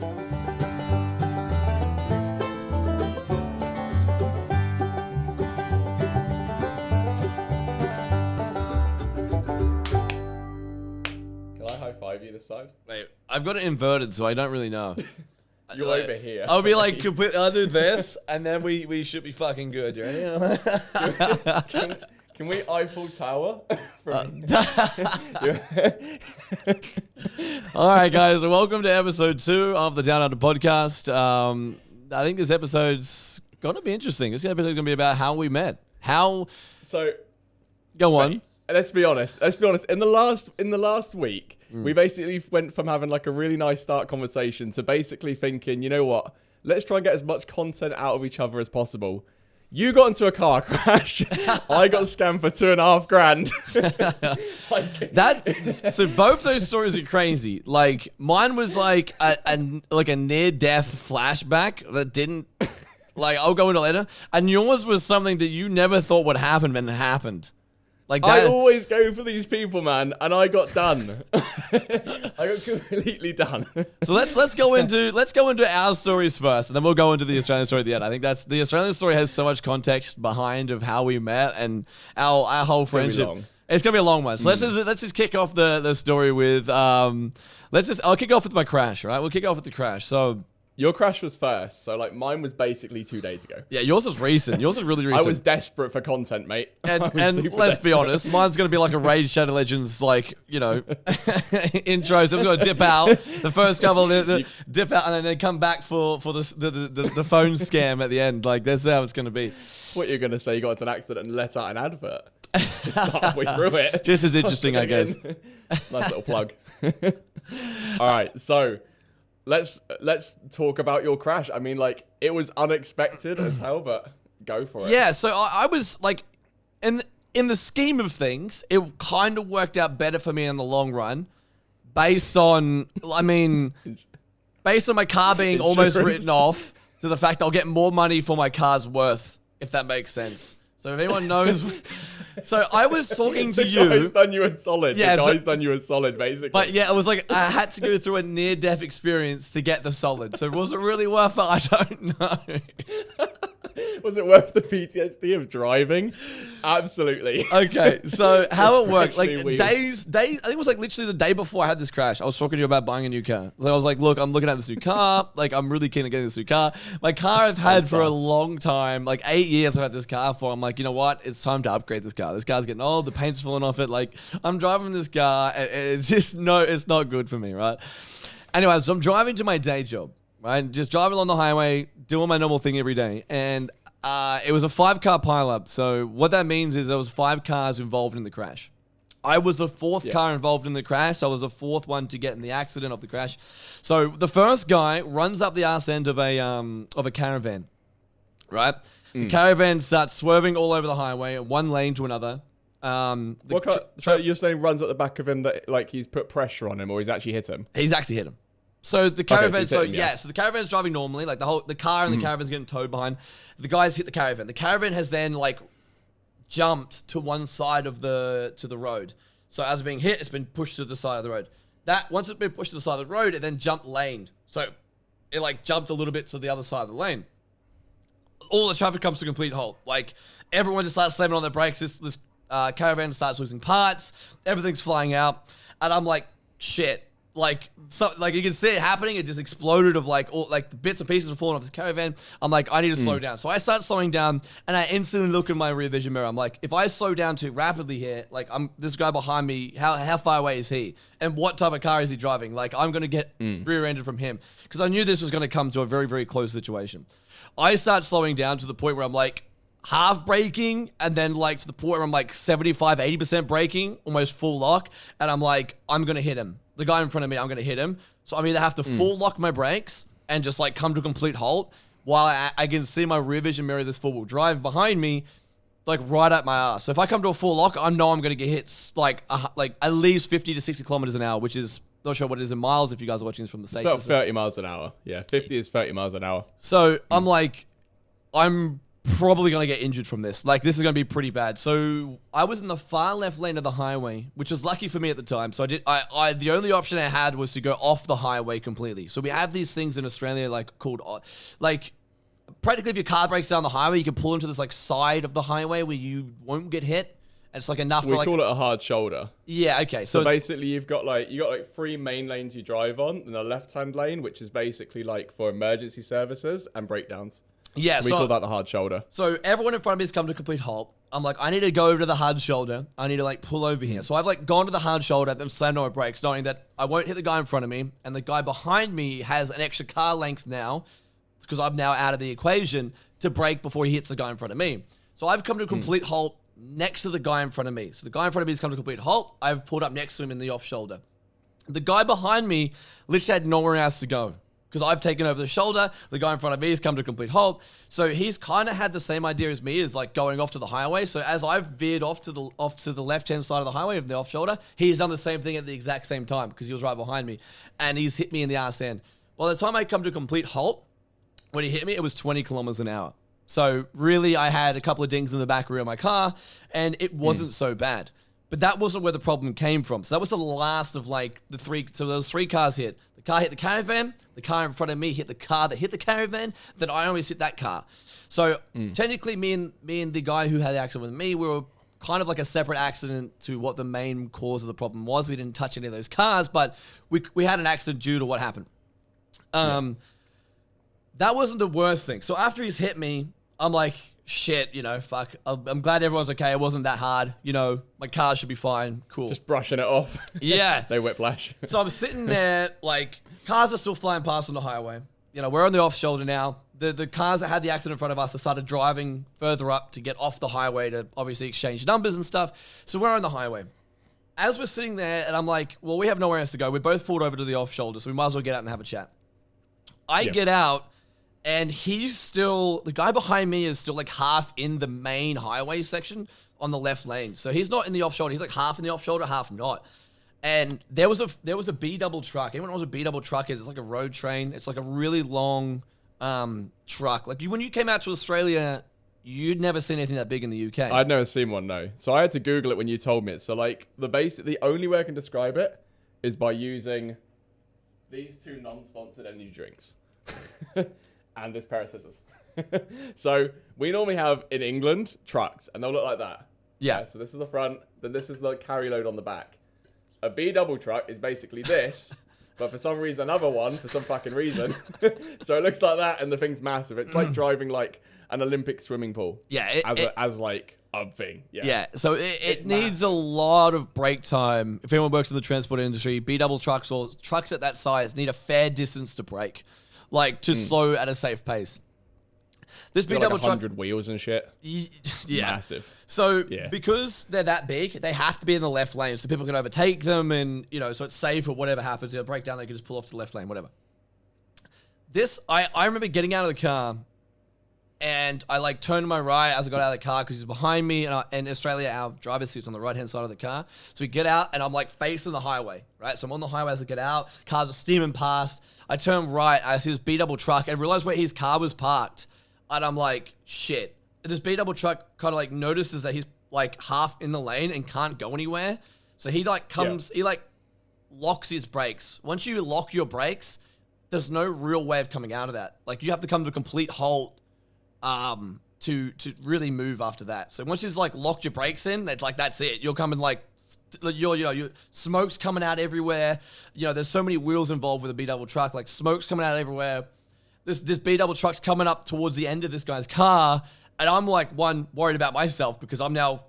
You this side? Wait, I've got it inverted, so I don't really know. You're like, over here. I'll be like, I'll do this, and then we should be fucking good. You ready? Can we Eiffel Tower? All right, guys, welcome to episode 2 of the DownUnder podcast. I think this episode's gonna be interesting. This episode's gonna be about how we met. Go on. Let's be honest. In the last week, we basically went from having like a really nice start conversation to basically thinking, you know what? Let's try and get as much content out of each other as possible. You got into a car crash. I got scammed for $2,500. So both those stories are crazy. Like mine was like a near-death flashback that didn't. Like I'll go into later. And yours was something that you never thought would happen, and it happened. Like that. I always go for these people, man, and I got done. I got completely done. So let's go into our stories first, and then we'll go into the Australian story at the end. I think the Australian story has so much context behind of how we met and our whole friendship. It's gonna be a long one. So let's just kick off the story with I'll kick off with my crash. Right, we'll kick off with the crash. So. Your crash was first, so like mine was basically 2 days ago. Yeah, yours is recent. Yours is really recent. I was desperate for content, mate. And let's be honest, mine's going to be like a Raid Shadow Legends, like, you know, intro. So I'm going to dip out, the first couple, dip out, and then they come back for the phone scam at the end. Like, that's how it's going to be. What you're going to say, you got into an accident and let out an advert. Just halfway through it. Just as interesting, I guess. Nice little plug. All right, so... Let's talk about your crash. I mean, like, it was unexpected as hell, but go for it. Yeah, so I was, like, in the scheme of things, it kind of worked out better for me in the long run, based on my car being almost written off to the fact I'll get more money for my car's worth, if that makes sense. So if anyone knows... So I was talking to you. The guy's done you a solid. Yeah, the guy's done you a solid, basically. But yeah, it was like I had to go through a near-death experience to get the solid. So was it really worth it? I don't know. Was it worth the PTSD of driving? Absolutely. Okay, so how it worked, like weird. days, I think it was like literally the day before I had this crash, I was talking to you about buying a new car. So I was like, look, I'm looking at this new car. Like, I'm really keen on getting this new car. My car I've had for a long time, like 8 years I've had this car for. I'm like, you know what? It's time to upgrade this car. This car's getting old. The paint's falling off it. Like, I'm driving this car. And it's just, it's not good for me, right? Anyway, so I'm driving to my day job, right? Just driving along the highway, doing my normal thing every day. And it was a 5-car pileup. So what that means is there was 5 cars involved in the crash. I was the 4th car involved in the crash. I was the 4th one to get in the accident of the crash. So the first guy runs up the arse end of a caravan, right? The caravan starts swerving all over the highway, one lane to another. So you're saying runs at the back of him that like he's put pressure on him, or he's actually hit him? He's actually hit him. So the caravan, so the caravan's driving normally, like the car and the caravan's getting towed behind. The guys hit the caravan. The caravan has then like jumped to one side of the road. So as it's being hit, it's been pushed to the side of the road. Once it's been pushed to the side of the road, it then jumped lane. So it like jumped a little bit to the other side of the lane. All the traffic comes to a complete halt. Like everyone just starts slamming on their brakes. This caravan starts losing parts. Everything's flying out, and I'm like, shit. Like you can see it happening. It just exploded of like all like the bits and pieces are falling off this caravan. I'm like, I need to slow down. So I start slowing down, and I instantly look in my rear vision mirror. I'm like, if I slow down too rapidly here, like this guy behind me, how far away is he? And what type of car is he driving? Like I'm gonna get rear-ended from him because I knew this was gonna come to a very, very close situation. I start slowing down to the point where I'm like half braking, and then like to the point where I'm like 75-80% braking, almost full lock, and I'm like, I'm gonna hit him. The guy in front of me, I'm going to hit him. So I'm either have to full lock my brakes and just like come to a complete halt while I can see my rear vision mirror, this 4-wheel drive behind me, like right at my ass. So if I come to a full lock, I know I'm going to get hit like at least 50 to 60 kilometers an hour, which is not sure what it is in miles if you guys are watching this from the States. It's about 30 miles an hour. Yeah, 50 is 30 miles an hour. So I'm like, I'm probably going to get injured from this. Like, this is going to be pretty bad. So I was in the far left lane of the highway, which was lucky for me at the time. So the only option I had was to go off the highway completely. So we have these things in Australia, like, called, like, practically if your car breaks down the highway, you can pull into this, like, side of the highway where you won't get hit. And it's like enough for, like, we call it a hard shoulder. Yeah, okay. So basically you got like 3 main lanes you drive on, and a left-hand lane, which is basically like for emergency services and breakdowns. Yeah, so we call that the hard shoulder. So everyone in front of me has come to a complete halt. I'm like, I need to go over to the hard shoulder. I need to, like, pull over here. So I've, like, gone to the hard shoulder, then slammed on my brakes, knowing that I won't hit the guy in front of me, and the guy behind me has an extra car length now, because I'm now out of the equation, to brake before he hits the guy in front of me. So I've come to a complete halt next to the guy in front of me. So the guy in front of me has come to a complete halt. I've pulled up next to him in the off shoulder. The guy behind me literally had nowhere else to go, because I've taken over the shoulder. The guy in front of me has come to a complete halt. So he's kind of had the same idea as me, as like going off to the highway. So as I've veered off to the left-hand side of the highway of the off shoulder, he's done the same thing at the exact same time, because he was right behind me, and he's hit me in the arse end. By the time I come to a complete halt, when he hit me, it was 20 kilometers an hour. So really, I had a couple of dings in the back rear of my car, and it wasn't so bad. But that wasn't where the problem came from. So that was the last of, like, the 3. So there was 3 cars hit. The car hit the caravan. The car in front of me hit the car that hit the caravan. Then I almost hit that car. So technically, me and the guy who had the accident with me, we were kind of like a separate accident to what the main cause of the problem was. We didn't touch any of those cars, but we had an accident due to what happened. That wasn't the worst thing. So after he's hit me, I'm like, shit, you know, fuck. I'm glad everyone's okay. It wasn't that hard. You know, my car should be fine. Cool. Just brushing it off. Yeah. No whiplash. So I'm sitting there, like, cars are still flying past on the highway. You know, we're on the off shoulder now. The cars that had the accident in front of us have started driving further up to get off the highway to obviously exchange numbers and stuff. So we're on the highway. As we're sitting there, and I'm like, well, we have nowhere else to go. We both pulled over to the off shoulder, so we might as well get out and have a chat. I get out. And the guy behind me is still, like, half in the main highway section on the left lane. So he's not in the off shoulder. He's like half in the off shoulder, half not. And there was a B double truck. Anyone knows what a B double truck is? It's like a road train. It's like a really long truck. Like, when you came out to Australia, you'd never seen anything that big in the UK. I'd never seen one, no. So I had to Google it when you told me it. So, like, the only way I can describe it is by using these 2 non-sponsored energy drinks. And this pair of scissors. So we normally have in England trucks, and they'll look like that. Yeah. So this is the front, then this is the carry load on the back. A B double truck is basically this, but for some reason another one, for some fucking reason. So it looks like that, and the thing's massive. It's like driving like an Olympic swimming pool. Yeah. As like a thing. Yeah. Yeah. So it needs a lot of brake time. If anyone works in the transport industry, B double trucks or trucks at that size need a fair distance to brake. Like, to slow at a safe pace. This big double truck, 100 wheels and shit. Yeah. Massive. So, because they're that big, they have to be in the left lane so people can overtake them and, you know, so it's safe or whatever happens. They'll break down, they can just pull off to the left lane, whatever. I remember getting out of the car and I, like, turned to my right as I got out of the car because he's behind me, and in Australia, our driver's seat's on the right-hand side of the car. So we get out and I'm, like, facing the highway, right? So I'm on the highway as I get out. Cars are steaming past. I turn right, I see this B double truck and realize where his car was parked. And I'm like, shit. This B double truck kind of like notices that he's like half in the lane and can't go anywhere. So he like he like locks his brakes. Once you lock your brakes, there's no real way of coming out of that. Like, you have to come to a complete halt to really move after that. So once you've like locked your brakes in, it's like, that's it. You're coming like, your smoke's coming out everywhere. You know, there's so many wheels involved with a B double truck. Like, smoke's coming out everywhere. This B double truck's coming up towards the end of this guy's car, and I'm like, worried about myself because I'm now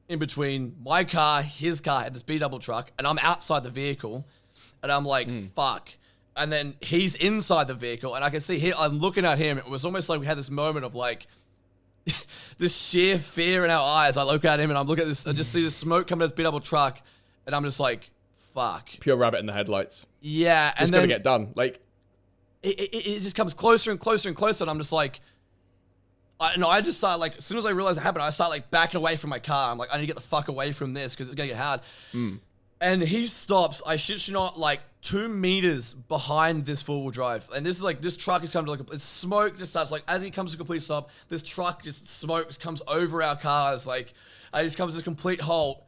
in between my car, his car, and this B double truck, and I'm outside the vehicle, and I'm like, fuck. And then he's inside the vehicle, and I can see I'm looking at him. It was almost like we had this moment of like, this sheer fear in our eyes. I look at him and I'm looking at this, I just see the smoke coming out of this B double truck, and I'm just like, fuck. Pure rabbit in the headlights. Yeah, and it's then gonna get done. Like, it just comes closer and closer and closer, and I'm just like, I just start like, as soon as I realize it happened, I start like backing away from my car. I'm like, I need to get the fuck away from this because it's gonna get hard. And he stops, I shit you not, like 2 meters behind this 4-wheel drive. And this is like, this truck is coming to like, it's smoke just starts like, as he comes to a complete stop, this truck just smokes, comes over our cars. Like, and he just comes to a complete halt.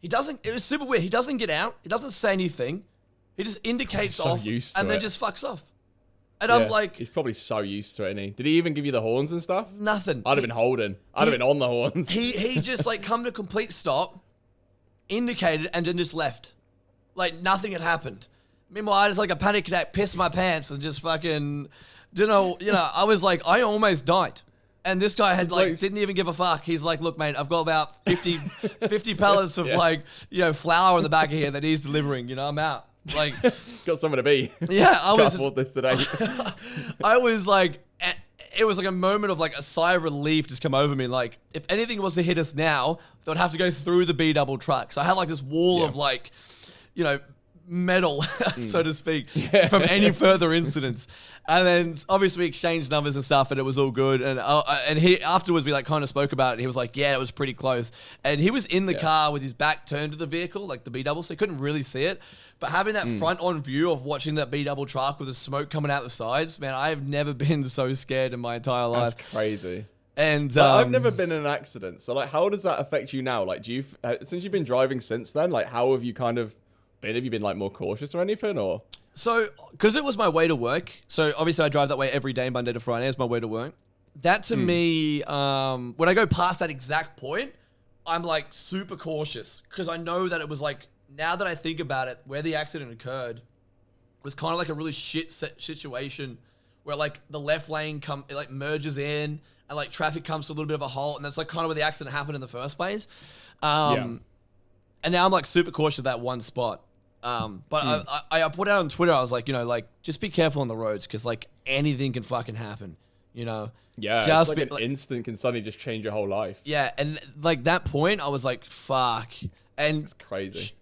It was super weird. He doesn't get out. He doesn't say anything. He just indicates off and then just fucks off. And I'm like... He's probably so used to it, isn't he? Did he even give you the horns and stuff? Nothing. I'd have been holding. I'd have been on the horns. He just like come to a complete stop, indicated, and then just left. Like nothing had happened. Meanwhile, I just like a panic attack, pissed my pants, and just fucking... I was like, I almost died. And this guy had like didn't even give a fuck. He's like, look, mate, I've got about 50 pallets of like, flour in the back of here that he's delivering. I'm out. Like, got somewhere to be. Yeah, I was. Afford this today. I was like, it was like a moment of like a sigh of relief just come over me. Like, if anything was to hit us now, they would have to go through the B double truck. So I had like this wall of like, metal, so to speak, from any further incidents. And then obviously we exchanged numbers and stuff, and it was all good. And he afterwards we like kind of spoke about it. He was like, yeah, it was pretty close. And he was in the car with his back turned to the vehicle, like the B double, so he couldn't really see it. But having that front on view of watching that B double truck with the smoke coming out the sides, man, I have never been so scared in my entire life. That's crazy. And I've never been in an accident. So like, how does that affect you now? Like, do you since you've been driving since then, like, how have you kind of been? Have you been like more cautious or anything, or? So, because it was my way to work. So obviously I drive that way every day, Monday to Friday. It's my way to work. That to me, when I go past that exact point, I'm like super cautious because I know that it was like, now that I think about it, where the accident occurred was kind of like a really shit situation where like the left lane it like merges in and like traffic comes to a little bit of a halt, and that's like kind of where the accident happened in the first place. And now I'm like super cautious of that one spot. But I put out on Twitter, I was like, just be careful on the roads because like anything can fucking happen, Yeah, just it's like an instant can suddenly just change your whole life. Yeah, and like that point, I was like, fuck. And it's crazy.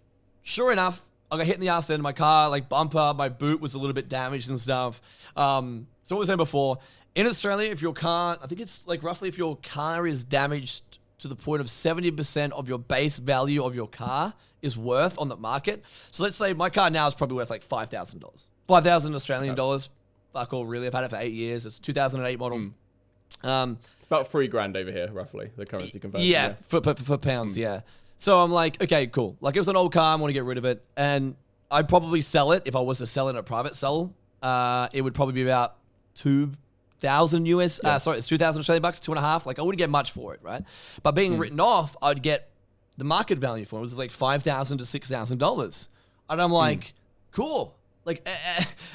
Sure enough, I got hit in the ass end of my car, like bumper, my boot was a little bit damaged and stuff. So what I was saying before, in Australia, if your car, I think it's like roughly if your car is damaged to the point of 70% of your base value of your car is worth on the market. So let's say my car now is probably worth like $5,000. 5,000 Australian dollars. Fuck all, really. I've had it for 8 years. It's a 2008 model. It's about $3,000 over here, roughly, the currency conversion. Yeah, for pounds, yeah. So I'm like, okay, cool. Like, it was an old car. I want to get rid of it. And I'd probably sell it if I was to sell it in a private sell. It would probably be about 2,000 US. Sorry, it's 2,000 Australian bucks, 2.5. Like, I wouldn't get much for it, right? But being written off, I'd get the market value for it. It was like $5,000 to $6,000. And I'm like, cool. Like,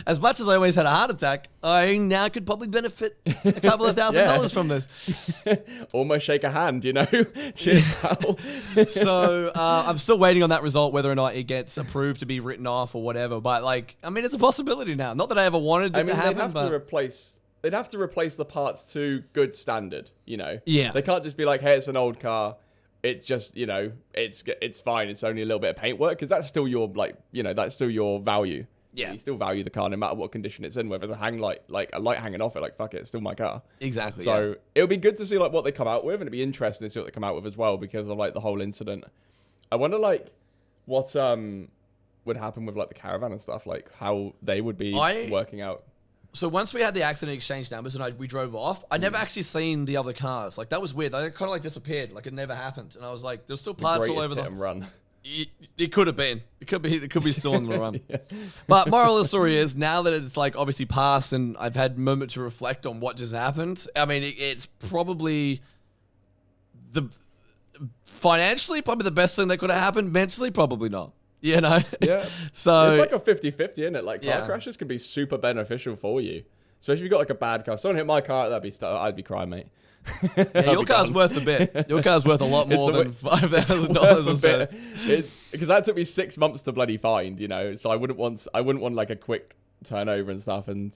as much as I always had a heart attack, I now could probably benefit a couple of $1,000 from this. Almost shake a hand, Cheers, pal. So I'm still waiting on that result, whether or not it gets approved to be written off or whatever. But like, I mean, it's a possibility now. Not that I ever wanted it to happen, they'd have to replace the parts to good standard, Yeah. They can't just be like, hey, it's an old car. It's just, it's fine. It's only a little bit of paintwork because that's still your, that's still your value. Yeah. You still value the car no matter what condition it's in, whether it's a hang light, like a light hanging off it, like, fuck it, it's still my car. Exactly. So it'll be good to see like what they come out with, and it'd be interesting to see what they come out with as well because of like the whole incident. I wonder like what would happen with like the caravan and stuff, like how they would be working out. So once we had the accident exchange numbers and we drove off, I never actually seen the other cars. Like that was weird. They kind of like disappeared, like it never happened. And I was like, there's still parts all over hit and run. It could have been. It could be still on the run. But moral of the story is, now that it's like obviously passed and I've had a moment to reflect on what just happened, I mean, it's probably financially probably the best thing that could have happened. Mentally, probably not. Yeah. So it's like a 50-50, isn't it? Like car crashes can be super beneficial for you, especially if you got like a bad car. If someone hit my car, I'd be crying, mate. Yeah, your car's worth a bit. Your car's worth a lot more than $5,000 Australian. Because that took me 6 months to bloody find, So I wouldn't want like a quick turnover and stuff, and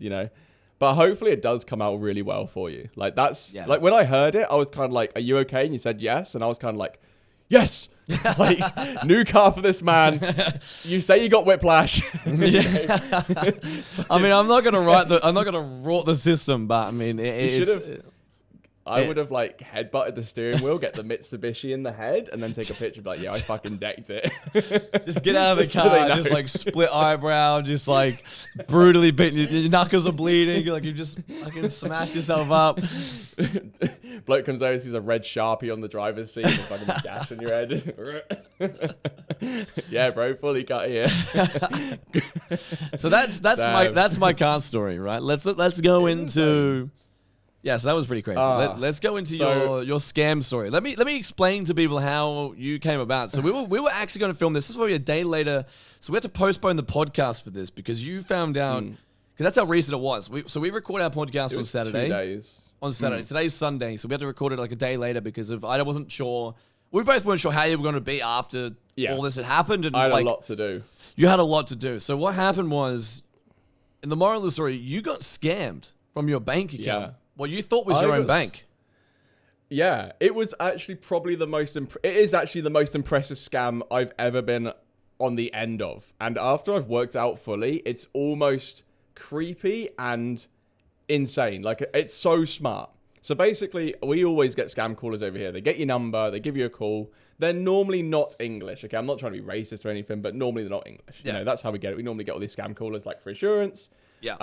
But hopefully it does come out really well for you. Like that's like when I heard it, I was kind of like, "Are you okay?" And you said yes, and I was kind of like, "Yes." Like new car for this man. You say you got whiplash. I mean, I'm not gonna rot the system, but I mean, I would have like headbutted the steering wheel, get the Mitsubishi in the head, and then take a picture of like, yeah, I fucking decked it. Just get out of the car, just like split eyebrow, just like brutally bitten. Your knuckles are bleeding. Like you just fucking smash yourself up. Bloke comes over, sees a red Sharpie on the driver's seat, and fucking gash in your head. Yeah, bro, fully cut here. So that's my car story, right? Let's go into. Yeah, so that was pretty crazy. Let's go into your scam story. Let me explain to people how you came about. So we were actually going to film this. This is probably a day later. So we had to postpone the podcast for this because you found out because that's how recent it was. We record our podcast on Saturday. 2 days. On Saturday. Today's Sunday, so we had to record it like a day later because I wasn't sure. We both weren't sure how you were going to be after all this had happened. And I had a lot to do. You had a lot to do. So what happened was, in the moral of the story, you got scammed from your bank account. Yeah. Well, you thought was your own bank. Yeah, it was actually probably the most. It is actually the most impressive scam I've ever been on the end of. And after I've worked out fully, it's almost creepy and insane. Like it's so smart. So basically, we always get scam callers over here. They get your number, they give you a call. They're normally not English. Okay, I'm not trying to be racist or anything, but normally they're not English. Yeah. You know, that's how we get it. We normally get all these scam callers like for insurance. Yeah.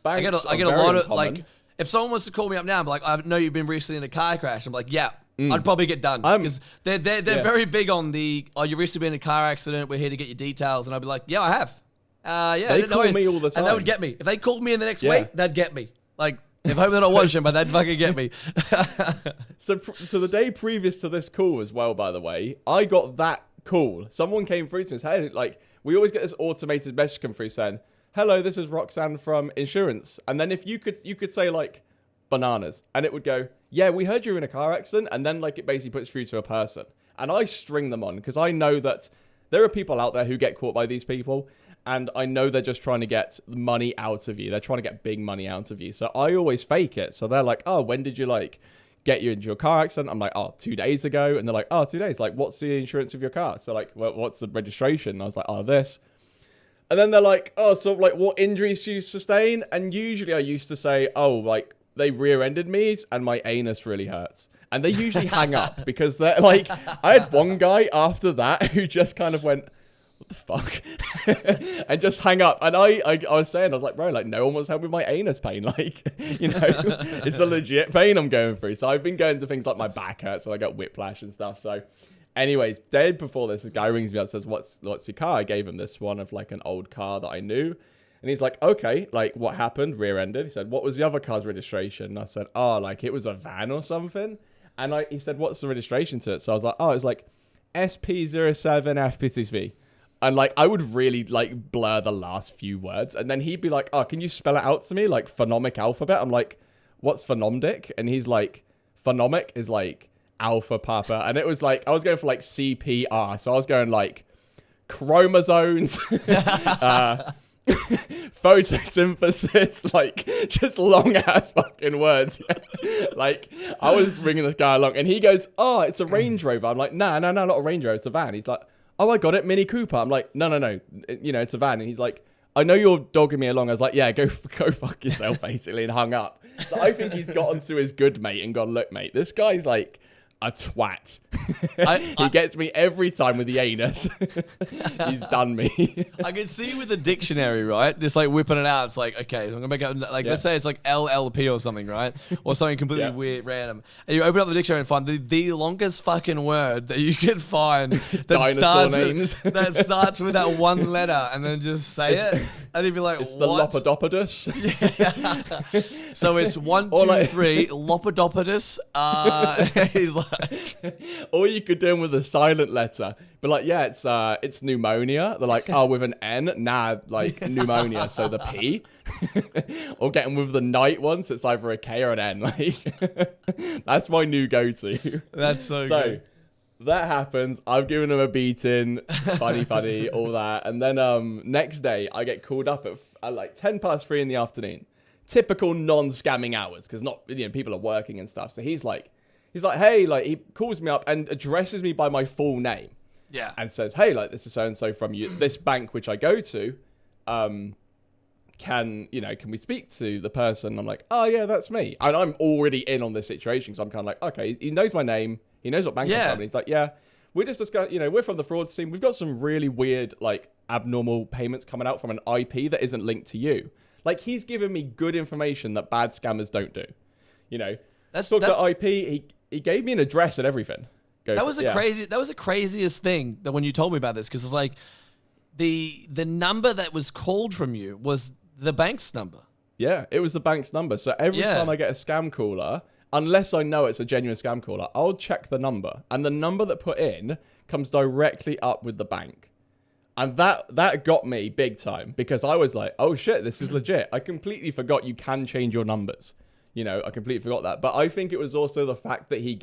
Banks I get a lot of like. If someone wants to call me up now and be like, I know you've been recently in a car crash, I'm like, yeah, I'd probably get done. Because they're very big on the, you recently been in a car accident, we're here to get your details. And I'd be like, yeah, I have. Yeah, they call me all the time. And they would get me. If they called me in the next week, they'd get me. Like, if I hope they're not watching, but they'd fucking get me. So the day previous to this call as well, by the way, I got that call. Someone came through to me and said, hey, like, we always get this automated message come through saying, hello, this is Roxanne from insurance. And then if you could say like bananas and it would go, yeah, we heard you were in a car accident. And then like it basically puts through to a person. And I string them on because I know that there are people out there who get caught by these people. And I know they're just trying to get money out of you. They're trying to get big money out of you. So I always fake it. So they're like, oh, when did you like get you into your car accident? I'm like, oh, 2 days ago. And they're like, oh, 2 days. Like, what's the insurance of your car? So like, well, what's the registration? And I was like, oh, this. And then they're like, oh, so like what injuries do you sustain? And usually I used to say, oh, like they rear-ended me and my anus really hurts. And they usually hang up because they're like, I had one guy after that who just kind of went, what the fuck? And just hang up. And I was saying, I was like, bro, like no one wants help with my anus pain. Like, you know, it's a legit pain I'm going through. So I've been going to things like my back hurts. So I got whiplash and stuff. So anyways, day before this, a guy rings me up and says, what's your car? I gave him this one of like an old car that I knew. And he's like, okay, like what happened? Rear-ended. He said, what was the other car's registration? And I said, oh, like it was a van or something. And he said, what's the registration to it? So I was like, oh, it's like SP07FPTV. And like, I would really like blur the last few words. And then he'd be like, oh, can you spell it out to me? Like phonomic alphabet. I'm like, what's phonomdic? And he's like, phonomic is like alpha papa. And it was like, I was going for like CPR. So I was going like chromosomes, photosynthesis, like just long ass fucking words. Like I was bringing this guy along and he goes, oh, it's a Range Rover. I'm like, no, not a Range Rover. It's a van. He's like, oh, I got it, Mini Cooper. I'm like, no, you know, it's a van. And he's like, I know you're dogging me along. I was like, yeah, go fuck yourself, basically, and hung up. So I think he's gotten to his good mate and gone, look, mate, this guy's like a twat. He gets me every time with the anus. He's done me. I can see with the dictionary, right? Just like whipping it out. It's like, okay, I'm gonna make it like let's say it's like LLP or something, right? Or something completely weird, random. And you open up the dictionary and find the longest fucking word that you can find that starts with that one letter, and then just say it, and you'd be like, it's what? The Lopodopodus. Yeah. So it's 1, 2, 3, Lopodopodus. He's like. Or you could do them with a silent letter. But like, yeah, it's pneumonia. They're like, oh, with an N? Nah, like pneumonia. So the P. Or get them with the night one. So it's either a K or an N. Like, that's my new go-to. That's so good. That happens. I've given them a beating. Funny, all that. And then next day, I get called up at like 3:10 in the afternoon. Typical non-scamming hours. Because people are working and stuff. So he's like, hey, like he calls me up and addresses me by my full name. Yeah. And says, hey, like this is so-and-so from this bank, which I go to. can we speak to the person? I'm like, oh yeah, that's me. And I'm already in on this situation. So I'm kind of like, okay, he knows my name. He knows what bank I'm from. He's like, yeah, we're just discussing, we're from the fraud team. We've got some really weird, like abnormal payments coming out from an IP that isn't linked to you. Like he's giving me good information that bad scammers don't do. That's the IP. He gave me an address and everything. That was the craziest thing that when you told me about this, because it's like the number that was called from you was the bank's number. Yeah, it was the bank's number. So every time I get a scam caller, unless I know it's a genuine scam caller, I'll check the number. And the number that put in comes directly up with the bank. And that got me big time because I was like, oh shit, this is legit. I completely forgot you can change your numbers. I completely forgot that. But I think it was also the fact that he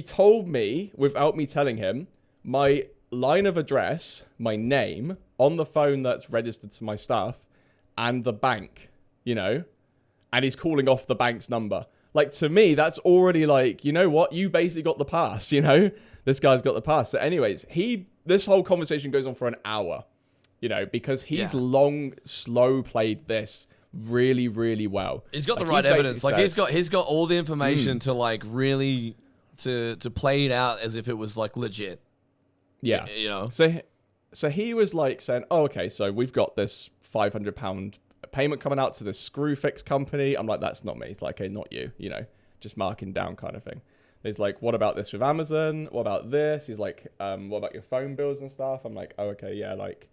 told me, without me telling him, my line of address, my name, on the phone that's registered to my stuff, and the bank, and he's calling off the bank's number. Like, to me, that's already like, you know what? You basically got the pass, This guy's got the pass. So anyways, this whole conversation goes on for an hour, because he's slow played this really, really well. He's got the right evidence. Like, he's got all the information to, like, really... To play it out as if it was like legit. Yeah. So he was like saying, oh, okay, so we've got this £500 payment coming out to this screw fix company. I'm like, that's not me. He's like, hey, not you, just marking down kind of thing. He's like, what about this with Amazon? What about this? He's like, what about your phone bills and stuff? I'm like, oh, okay, yeah, like,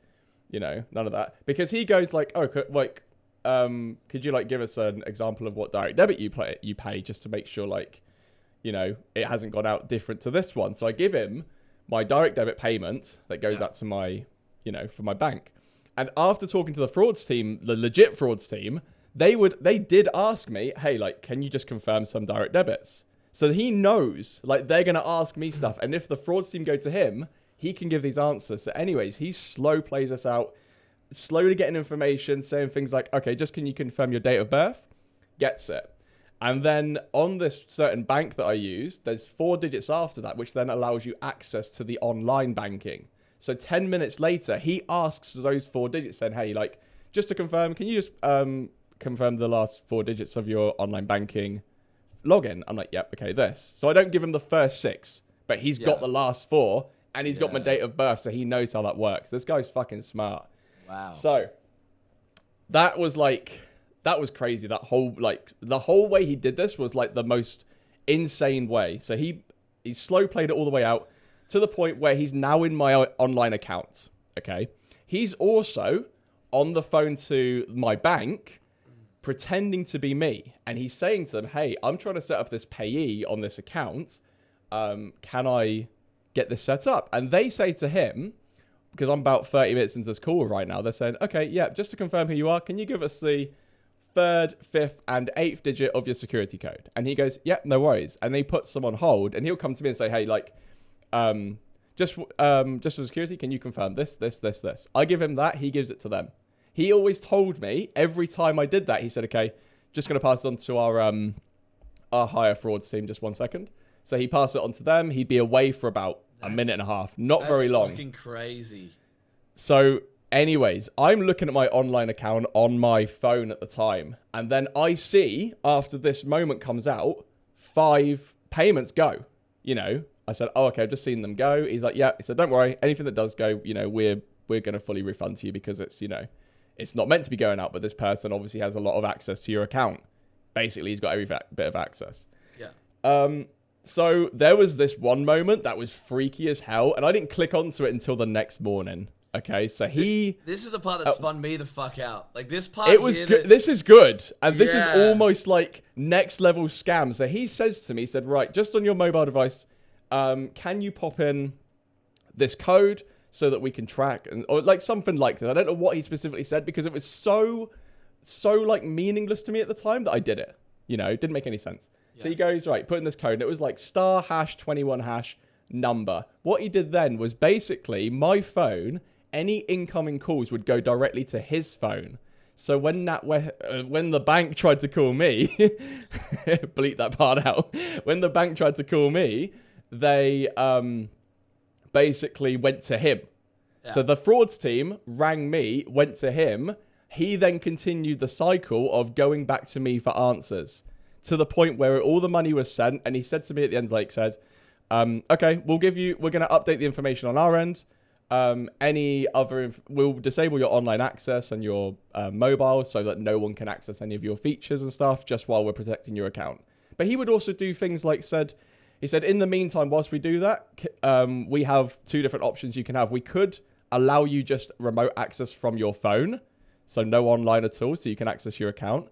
none of that. Because he goes like, oh, could you like give us an example of what direct debit you pay just to make sure like, it hasn't gone out different to this one. So I give him my direct debit payment that goes out to my, for my bank. And after talking to the frauds team, the legit frauds team, they did ask me, hey, like, can you just confirm some direct debits? So he knows, like, they're going to ask me stuff. And if the frauds team go to him, he can give these answers. So anyways, he slow plays us out, slowly getting information, saying things like, okay, just can you confirm your date of birth? Gets it. And then on this certain bank that I use, there's 4 digits after that, which then allows you access to the online banking. So 10 minutes later, he asks those 4 digits saying, hey, like, just to confirm, can you just confirm the last 4 digits of your online banking login? I'm like, yep, okay, this. So I don't give him the first 6, but he's got the last 4, and he's got my date of birth, so he knows how that works. This guy's fucking smart. Wow. So that was like... That was crazy. That whole, like, the whole way he did this was, like, the most insane way. So he slow played it all the way out to the point where he's now in my online account, okay? He's also on the phone to my bank pretending to be me. And he's saying to them, hey, I'm trying to set up this payee on this account. Can I get this set up? And they say to him, because I'm about 30 minutes into this call right now, they're saying, okay, yeah, just to confirm who you are, can you give us the 3rd, 5th, and 8th digit of your security code? And he goes, yeah, no worries. And they put some on hold, and he'll come to me and say, hey, like, just for security, can you confirm this? I give him that. He gives it to them. He always told me every time I did that, he said, okay, just going to pass it on to our higher frauds team. Just 1 second. So he passed it on to them. He'd be away for about a minute and a half. Not very long. That's fucking crazy. So... anyways, I'm looking at my online account on my phone at the time. And then I see, after this moment comes out, 5 payments go. I said, oh, okay, I've just seen them go. He's like, yeah. He said, don't worry. Anything that does go, we're going to fully refund to you because it's, it's not meant to be going out. But this person obviously has a lot of access to your account. Basically, he's got every bit of access. Yeah. So there was this one moment that was freaky as hell. And I didn't click onto it until the next morning. Okay, so this is the part that spun me the fuck out. Like, this part it was good. This is good. And this is almost like next level scam. So he says to me, he said, right, just on your mobile device, can you pop in this code so that we can track, or like something like that. I don't know what he specifically said because it was so like meaningless to me at the time that I did it. It didn't make any sense. Yeah. So he goes, right, put in this code, and it was like *#21# number. What he did then was basically my phone, any incoming calls would go directly to his phone. So when the bank tried to call me, bleep that part out. When the bank tried to call me, they basically went to him. Yeah. So the frauds team rang me, went to him. he then continued the cycle of going back to me for answers to the point where all the money was sent. And he said to me at the end, like, okay, we're going to update the information on our end. We'll disable your online access and your mobile so that no one can access any of your features and stuff just while we're protecting your account. But he would also do things like he said, in the meantime, whilst we do that, we have 2 different options you can have. We could allow you just remote access from your phone, so no online at all, so you can access your account.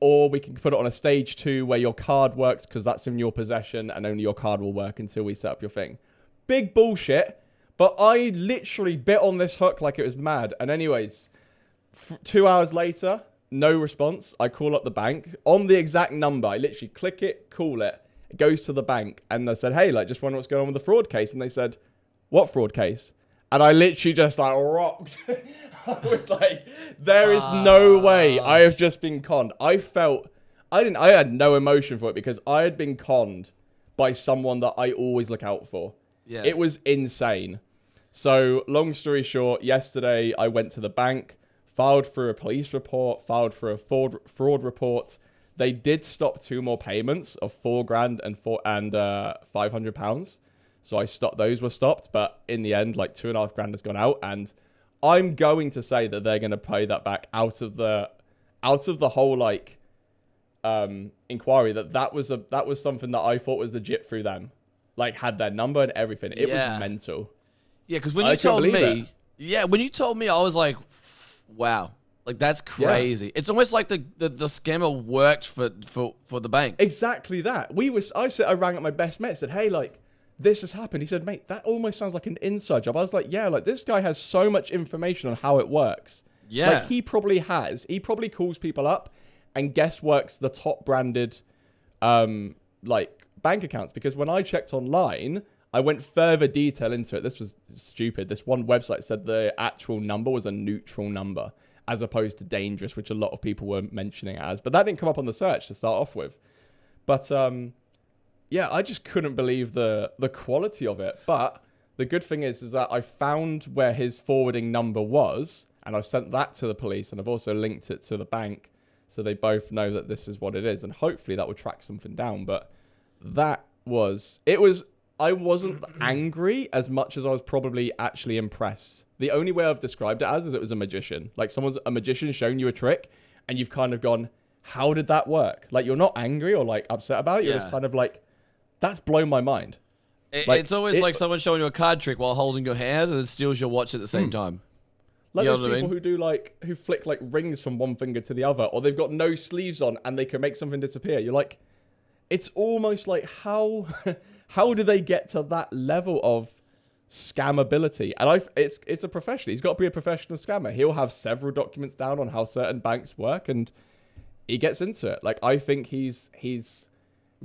Or we can put it on a stage 2 where your card works because that's in your possession and only your card will work until we set up your thing. Big bullshit. But I literally bit on this hook like it was mad. And anyways, 2 hours later, no response. I call up the bank on the exact number. I literally click it, call it. It goes to the bank. And I said, hey, like, just wondering what's going on with the fraud case. And they said, what fraud case? And I literally just like rocked. I was like, there is no way I have just been conned. I had no emotion for it because I had been conned by someone that I always look out for. Yeah. It was insane. So long story short, yesterday I went to the bank, filed for a police report, filed for a fraud report. They did stop 2 more payments of $4,000 and £500. So those were stopped, but in the end, like $2,500 has gone out, and I'm going to say that they're going to pay that back out of the whole like inquiry. That was something that I thought was legit through them, like had their number and everything. It was mental. Yeah, because when you told me, I was like, wow. Like, that's crazy. Yeah. It's almost like the scammer worked for the bank. Exactly that. I rang up my best mate and said, hey, like, this has happened. He said, mate, that almost sounds like an inside job. I was like, yeah, like, this guy has so much information on how it works. Yeah. Like, he probably calls people up and guess works the top branded, like, bank accounts. Because when I checked online, I went further detail into it. This was stupid. This one website said the actual number was a neutral number, as opposed to dangerous, which a lot of people were mentioning it as. But that didn't come up on the search to start off with. But yeah, I just couldn't believe the quality of it. But the good thing is that I found where his forwarding number was, and I've sent that to the police, and I've also linked it to the bank, so they both know that this is what it is, and hopefully that will track something down. But I wasn't angry as much as I was probably actually impressed. The only way I've described it as is it was a magician. Like a magician showing you a trick, and you've kind of gone, how did that work? Like, you're not angry or like upset about it. You're just kind of like, that's blown my mind. It's always like someone showing you a card trick while holding your hands and it steals your watch at the same time. Like those people who do who flick like rings from one finger to the other, or they've got no sleeves on and they can make something disappear. You're like, it's almost like how do they get to that level of scammability? And it's a professional. He's got to be a professional scammer. He'll have several documents down on how certain banks work, and he gets into it. Like, I think he's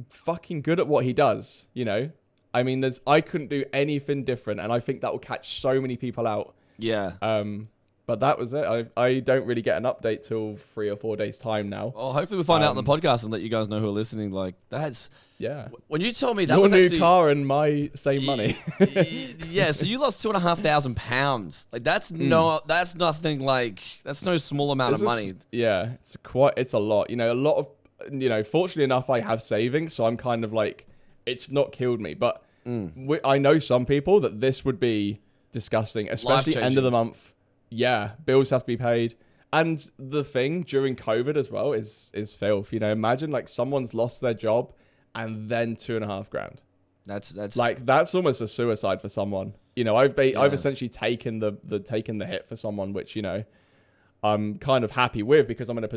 fucking good at what he does, you know? I mean, I couldn't do anything different, and I think that will catch so many people out. Yeah. But that was it. I don't really get an update till 3 or 4 days' time now. Well, hopefully we'll find out on the podcast and let you guys know who are listening. Like, that's... Yeah. When you told me that your was new actually... car and my same money. Yeah, so you lost £2,500. Like, that's nothing like... That's no small amount of money. Yeah, it's a lot. You know, fortunately enough, I have savings, so I'm kind of like... It's not killed me, but I know some people that this would be disgusting, especially end of the month. Yeah, bills have to be paid. And the thing during COVID as well is filth. You know, imagine like someone's lost their job and then $2,500. That's almost a suicide for someone. You know, I've essentially taken the hit for someone, which, you know, I'm kind of happy with because I'm in a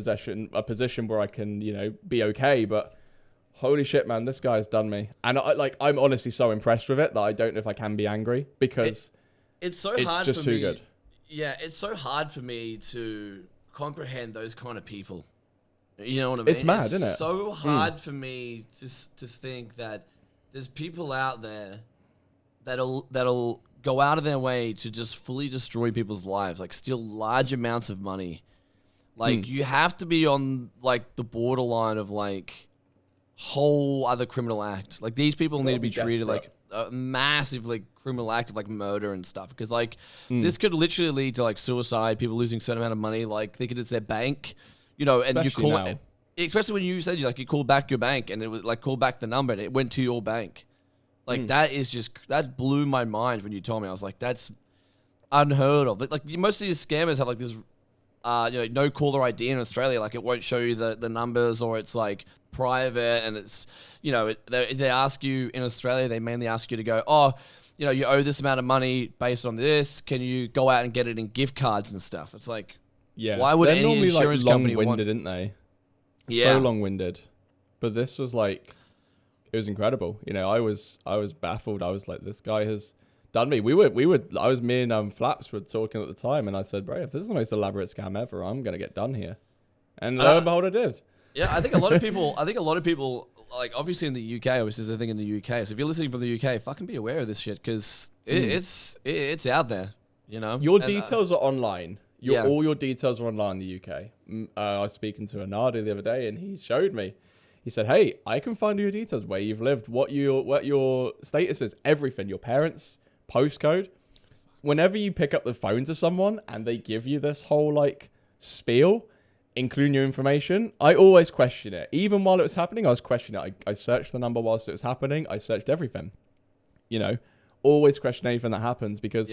position where I can, you know, be okay. But holy shit, man, this guy has done me. And I'm honestly so impressed with it that I don't know if I can be angry because it's hard just for too me. Good. Yeah, it's so hard for me to comprehend those kind of people. You know what I mean? It's mad, isn't it? It's so hard for me to think that there's people out there that'll go out of their way to just fully destroy people's lives, like steal large amounts of money. Like you have to be on like the borderline of like whole other criminal act. Like these people need to be treated like a massive like criminal act of like murder and stuff. Because like this could literally lead to like suicide, people losing a certain amount of money, like thinking it's their bank, you know, and Especially you call now. it, especially when you said you called back your bank and it was like called back the number and it went to your bank. Like that blew my mind when you told me. I was like, that's unheard of. Like most of these scammers have like this, no caller ID in Australia. Like it won't show you the numbers, or it's like private, and it's, they ask you in Australia, they mainly ask you to go, you owe this amount of money based on this. Can you go out and get it in gift cards and stuff? It's like, why would they're any normally insurance like company want? long-winded, didn't they? Yeah, So long-winded. But this was like, it was incredible. I was baffled. I was like, this guy has done me. Me and Flaps were talking at the time, and I said, bro, if this is the most elaborate scam ever, I'm gonna get done here. And lo and behold, I did. Yeah, I think a lot of people, like obviously in the UK, obviously there's a thing in the UK. So if you're listening from the UK, fucking be aware of this shit, because it's out there. Your details are online. All your details are online in the UK. I was speaking to Anada the other day, and he showed me. He said, hey, I can find your details, where you've lived, what your status is, everything, your parents, postcode. Whenever you pick up the phone to someone and they give you this whole like spiel, including your information, I always question it. Even while it was happening, I was questioning it. I searched the number whilst it was happening. I searched everything. Always question anything that happens, because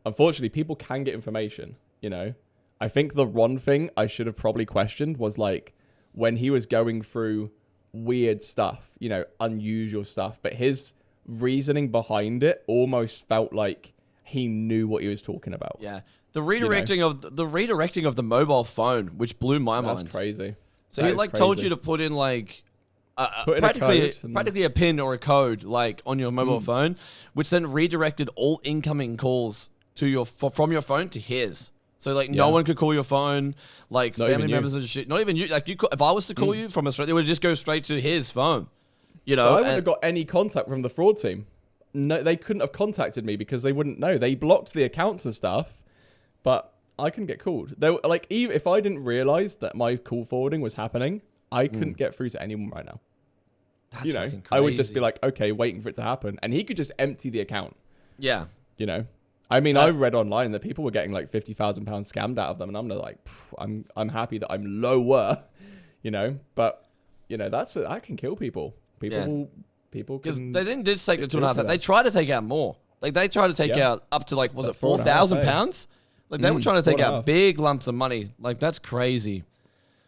unfortunately people can get information. I think the one thing I should have probably questioned was like when he was going through weird stuff, unusual stuff, but his reasoning behind it almost felt like he knew what he was talking about. Yeah. The redirecting of the mobile phone, which blew my mind. That's crazy. So he like told you to put in like practically a pin or a code like on your mobile phone, which then redirected all incoming calls to from your phone to his. So like no one could call your phone, like not family members and shit. Not even you. Like if I was to call you from Australia, it would just go straight to his phone. So I wouldn't have got any contact from the fraud team. No, they couldn't have contacted me because they wouldn't know. They blocked the accounts and stuff, but I couldn't get called. They were, like, even if I didn't realize that my call forwarding was happening, I couldn't get through to anyone right now. That's fucking crazy. I would just be like, okay, waiting for it to happen, and he could just empty the account. Yeah. I mean, I read online that people were getting like £50,000 scammed out of them, and I'm like, I'm happy that I'm lower, but that can kill people. People because they didn't just take the £2.5. They tried to take out more. Like they tried to take out up to like, was it £4,000? Like they were trying to take out big lumps of money. Like that's crazy.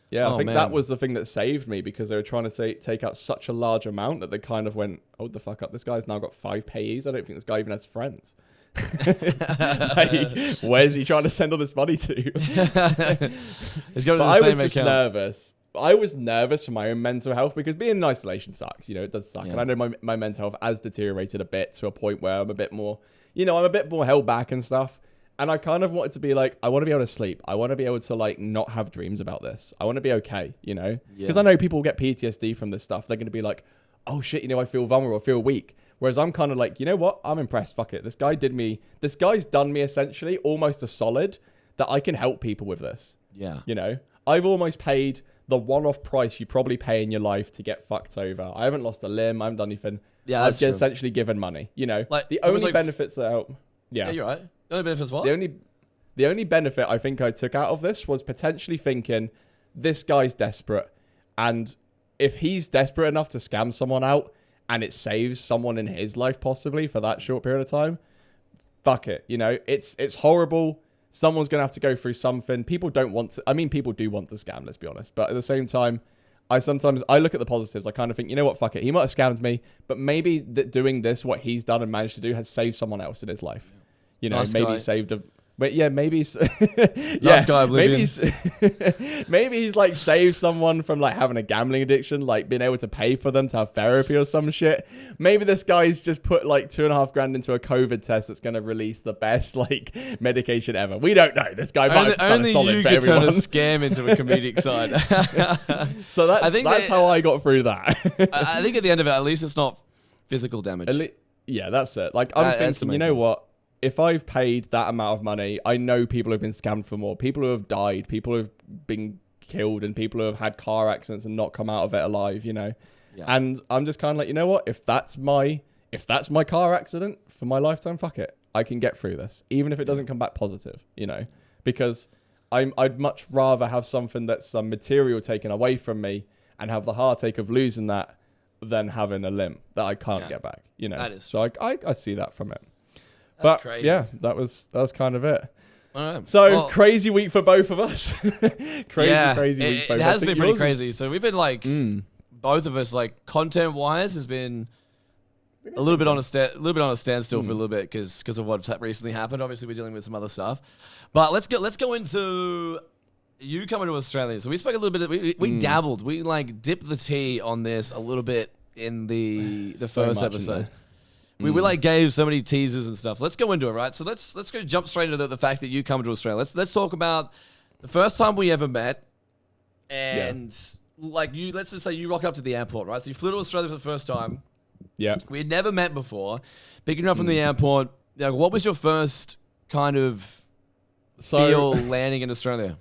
Yeah, I think that was the thing that saved me, because they were trying to take out such a large amount that they kind of went, oh the fuck up, this guy's now got 5 payees. I don't think this guy even has friends. Like, where's he trying to send all this money to? He's going to the same account. Nervous. I was nervous for my own mental health, because being in isolation sucks. It does suck. And I know my mental health has deteriorated a bit to a point where I'm a bit more, I'm a bit more held back and stuff. And I kind of wanted to be like, I want to be able to sleep. I want to be able to like not have dreams about this. I want to be okay, because I know people get PTSD from this stuff. They're going to be like, oh shit, I feel vulnerable, I feel weak. Whereas I'm kind of like, you know what? I'm impressed. Fuck it. This guy's done me essentially almost a solid that I can help people with this. Yeah. I've almost paid the one-off price you probably pay in your life to get fucked over. I haven't lost a limb. I haven't done anything. Yeah, I've essentially given money. Like the only benefits that help. Yeah, you're right. The only benefits what? The only benefit I think I took out of this was potentially thinking, this guy's desperate, and if he's desperate enough to scam someone out, and it saves someone in his life possibly for that short period of time, fuck it. It's horrible. Someone's going to have to go through something. People don't want to, people do want to scam, let's be honest. But at the same time, I look at the positives. I kind of think, you know what, fuck it. He might have scammed me, but maybe doing this, what he's done and managed to do, has saved someone else in his life. Nice Maybe guy. saved a... But yeah, maybe he's... Nice guy, Oblivion. Maybe he's like saved someone from like having a gambling addiction, like being able to pay for them to have therapy or some shit. Maybe this guy's just put like $2,500 into a COVID test that's going to release the best like medication ever. We don't know. This guy might have only you could turn a scam into a comedic side. So that's how I got through that. I think at the end of it, at least it's not physical damage. Yeah, that's it. Like I'm thinking, you know what? If I've paid that amount of money, I know people have been scammed for more. People who have died, people who have been killed, and people who have had car accidents and not come out of it alive, Yeah. And I'm just kind of like, you know what? If that's my if that's my car accident for my lifetime, fuck it. I can get through this, even if it doesn't come back positive, you know, because I'd much rather have something that's some material taken away from me and have the heartache of losing that than having a limb that I can't get back, you know. That is so I see that from it. That's crazy. Yeah, that was kind of it. So crazy week for both of us. crazy week. It has been pretty crazy. So we've been like, both of us, like content wise, has been a little bit on a standstill for a little bit because of what's recently happened. Obviously, we're dealing with some other stuff, but let's go into you coming to Australia. So we spoke a little bit. We dabbled. We like dipped the tea on this a little bit in the first episode. We like gave so many teasers and stuff. Let's go into it, right? So let's go jump straight into the fact that you come to Australia. Let's talk about the first time we ever met, and like you. Let's just say you rock up to the airport, right? So you flew to Australia for the first time. Yeah, we had never met before. Picking you up from the airport. Like, what was your first kind of feel landing in Australia?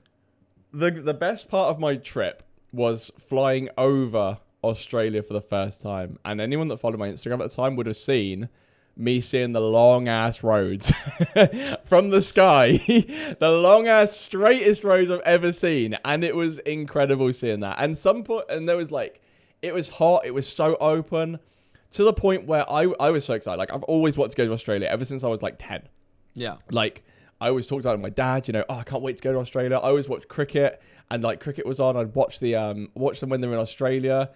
The best part of my trip was flying over Australia for the first time, and anyone that followed my Instagram at the time would have seen me seeing the long ass roads from the sky, the long ass straightest roads I've ever seen, and it was incredible seeing that. And there was like, it was hot, it was so open to the point where I was so excited. Like, I've always wanted to go to Australia ever since I was like 10. Yeah, like I always talked about it with my dad, you know, I can't wait to go to Australia. I always watched cricket, and like cricket was on, I'd watch them when they were in Australia.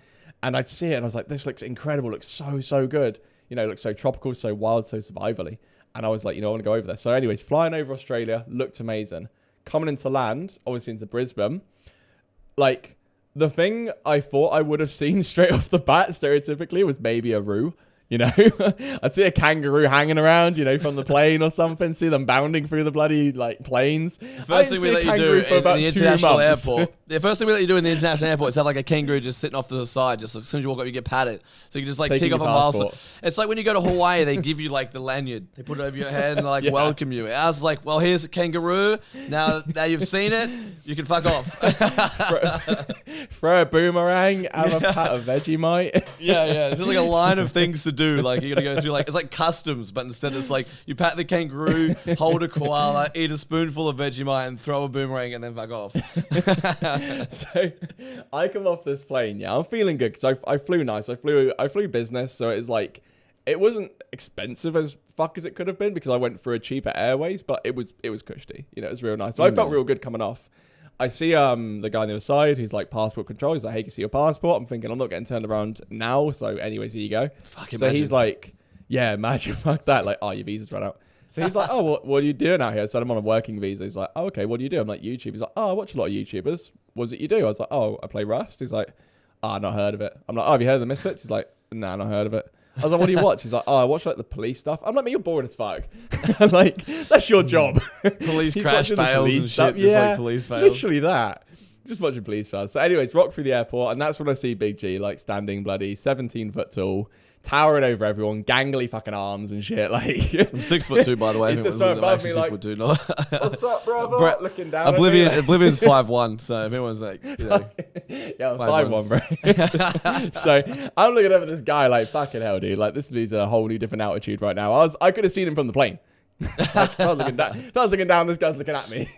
And I'd see it and I was like, this looks incredible. Looks so good. You know, looks so tropical, so wild, so survivally. And I was like, you know, I want to go over there. So anyways, flying over Australia looked amazing. Coming into land, obviously into Brisbane, like the thing I thought I would have seen straight off the bat, stereotypically, was maybe a roo. You know, I'd see a kangaroo hanging around, you know, from the plane or something, see them bounding through the bloody, like, planes. The first thing we let you do in the international airport, the first thing we let you do in the international airport is have, like, a kangaroo just sitting off to the side, just as soon as you walk up, you get patted. So you can just, like, tick off a milestone. It's like when you go to Hawaii, they give you, like, the lanyard. They put it over your head and, like, welcome you. I was like, well, here's a kangaroo. Now you've seen it, you can fuck off. Throw a boomerang, have a pat of Vegemite. Yeah. It's just like a line of things to do. Like, you gotta go through, like, it's like customs, but instead it's like you pat the kangaroo, hold a koala, eat a spoonful of Vegemite, and throw a boomerang, and then fuck off. So I come off this plane, I'm feeling good because I flew nice. I flew business, so it's like, it wasn't expensive as fuck as it could have been because I went for a cheaper airways, but it was cushy. You know, it was real nice. So I felt real good coming off. I see the guy on the other side who's like passport control. He's like, hey, can you see your passport? I'm thinking, I'm not getting turned around now. So anyways, here you go. So he's like, yeah, imagine, fuck that. Like, oh, your visa's run out. So he's like, oh, what are you doing out here? So I'm on a working visa. He's like, oh, okay, what do you do? I'm like, YouTube. He's like, oh, I watch a lot of YouTubers. What is it you do? I was like, oh, I play Rust. He's like, oh, not heard of it. I'm like, oh, have you heard of the Misfits? He's like, nah, not heard of it. I was like, what do you watch? He's like, oh, I watch like the police stuff. I'm like, man, you're boring as fuck. I'm like, that's your job. Police crash fails and shit. Just like police fails. Literally that. Just watching police fails. So anyways, rock through the airport, and that's when I see Big G, like standing bloody 17 foot tall, towering over everyone, gangly fucking arms and shit. Like, I'm 6'2", by the way. He's just so above me, like, 6'2", what's up, brother? Looking down Oblivion, at me, like, Oblivion's 5'1", so if anyone's like, you know. Yeah, I'm 5'1", bro. So I'm looking over this guy like, fucking hell, dude. Like, this dude's a whole new different altitude right now. I could have seen him from the plane. Like, I was looking down, this guy's looking at me.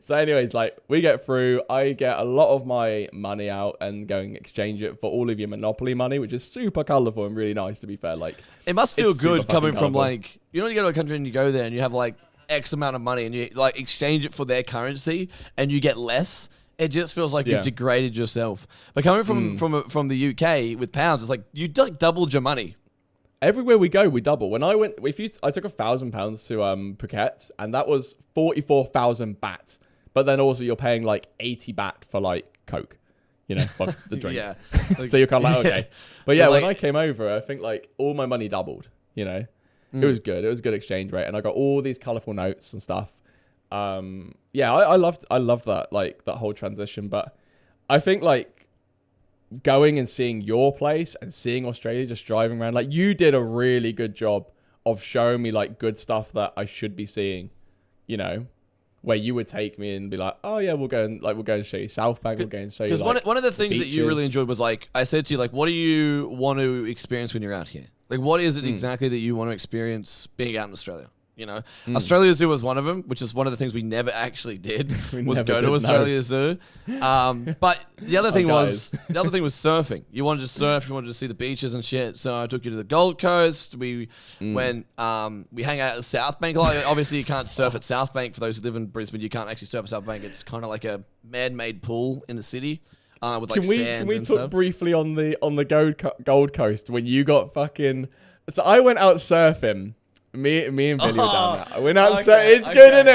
So anyways, like, we get through, I get a lot of my money out and going exchange it for all of your Monopoly money, which is super colourful and really nice, to be fair. Like, it must feel good coming from, like, you know, you go to a country and you go there and you have like X amount of money and you like exchange it for their currency and you get less. It just feels like you've degraded yourself. But coming from the UK with pounds, it's like you like doubled your money. Everywhere we go, we double. When I went, I took £1,000 to Phuket, and that was 44,000 baht. But then also you're paying like 80 baht for like Coke, you know, for the drink. Yeah. So you're kind of like, okay. But yeah, when I came over, I think like all my money doubled. You know, it was good. It was a good exchange rate, and I got all these colourful notes and stuff. Yeah, I loved that, like, that whole transition. But I think like, going and seeing your place and seeing Australia, just driving around, like, you did a really good job of showing me like good stuff that I should be seeing, you know. where you would take me and be like, oh yeah, we'll go and show you South Bank, we'll go and show you. Because one of the things that you really beaches. enjoyed was like, I said to you, like, what do you want to experience when you're out here? Like, what is it exactly that you want to experience being out in Australia? You know, Australia Zoo was one of them, which is one of the things we never actually did, was go to Australia Zoo. But the other thing was surfing. You wanted to surf, you wanted to see the beaches and shit. So I took you to the Gold Coast. We went, we hang out at South Bank. Like, obviously, you can't surf at South Bank. For those who live in Brisbane, you can't actually surf at South Bank. It's kind of like a man-made pool in the city. With like sand can we talk briefly on the Gold Coast when you got fucking? So I went out surfing. Me and Billy were down there. I went out surfing. It's good, isn't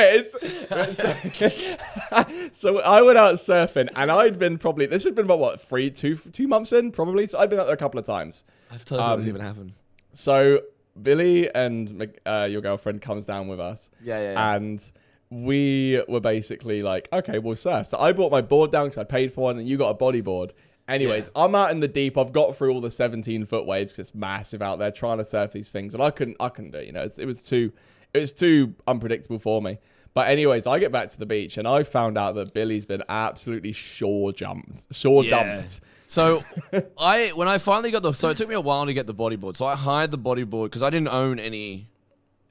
it? So I went out surfing, and I'd been probably this had been about what 2 months in probably. So I'd been out there a couple of times. I've told you what's even happened. So Billy and your girlfriend comes down with us. Yeah. And we were basically like, okay, we'll surf. So I brought my board down because I paid for one, and you got a bodyboard. Anyways, I'm out in the deep. I've got through all the 17-foot waves. 'Cause it's massive out there trying to surf these things, and I couldn't do it. You know, it was too unpredictable for me. But anyways, I get back to the beach, and I found out that Billy's been absolutely shore dumped. So when I finally got so it took me a while to get the bodyboard. So I hired the bodyboard because I didn't own any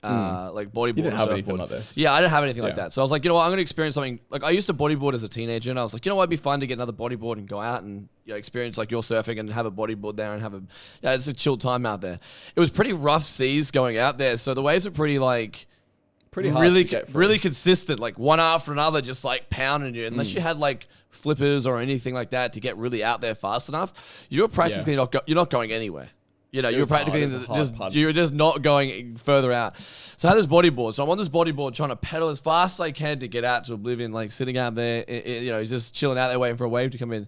like bodyboard. You didn't have surfboard. anything like this. Yeah, I didn't have anything like that. So I was like, you know what, I'm gonna experience something. Like I used to bodyboard as a teenager, and I was like, you know what, it'd be fun to get another bodyboard and go out and experience like your surfing and have a bodyboard there and have it's a chill time out there. It was pretty rough seas going out there, so the waves are pretty hard really consistent, like one after another, just like pounding you. Unless you had like flippers or anything like that to get really out there fast enough, you're practically you're not going anywhere. You know, you're practically you're just not going further out. So I had this bodyboard. So I'm on this bodyboard trying to pedal as fast as I can to get out to Oblivion, like sitting out there, just chilling out there waiting for a wave to come in.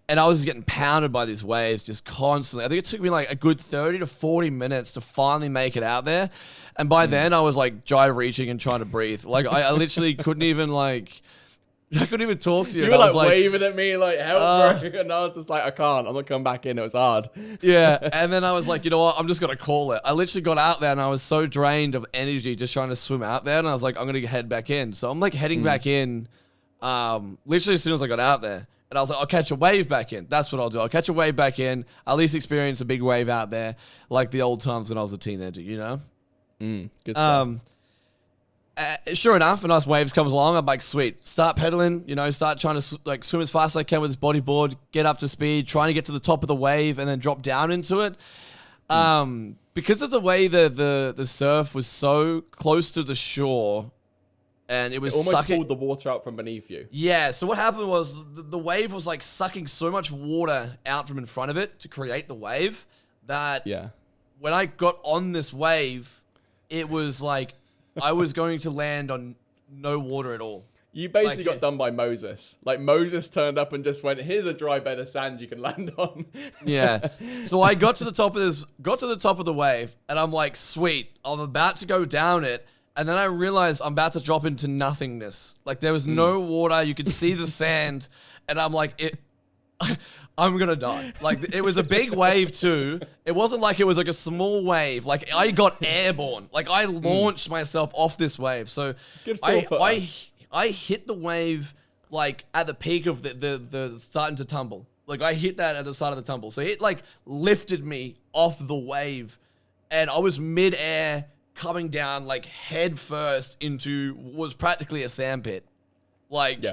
And I was just getting pounded by these waves just constantly. I think it took me like a good 30 to 40 minutes to finally make it out there. And by then I was like gyrating and trying to breathe. Like I literally couldn't even I couldn't even talk to you. You were like waving at me like, help, bro. And I was just like, I can't. I'm not coming back in. It was hard. Yeah. And then I was like, you know what? I'm just going to call it. I literally got out there and I was so drained of energy just trying to swim out there. And I was like, I'm going to head back in. So I'm like heading back in literally as soon as I got out there. And I was like, I'll catch a wave back in. That's what I'll do. I'll catch a wave back in. I'll at least experience a big wave out there like the old times when I was a teenager, you know? Good stuff. Sure enough, a nice waves comes along. I'm like, sweet. Start pedaling, start trying to like swim as fast as I can with this bodyboard, get up to speed, trying to get to the top of the wave and then drop down into it. Because of the way the surf was so close to the shore and it was almost pulled the water out from beneath you. Yeah, so what happened was the wave was like sucking so much water out from in front of it to create the wave that when I got on this wave, it was like I was going to land on no water at all. You basically got done by Moses. Like Moses turned up and just went, here's a dry bed of sand you can land on. Yeah. So I got to the top of the wave and I'm like, sweet, I'm about to go down it. And then I realized I'm about to drop into nothingness. Like there was no water. You could see the sand. And I'm like, I'm going to die. Like it was a big wave too. It wasn't like it was like a small wave. Like I got airborne. Like I launched myself off this wave. So I hit the wave like at the peak of the starting to tumble. Like I hit that at the start of the tumble. So it like lifted me off the wave and I was mid-air coming down like head first into what was practically a sandpit. Like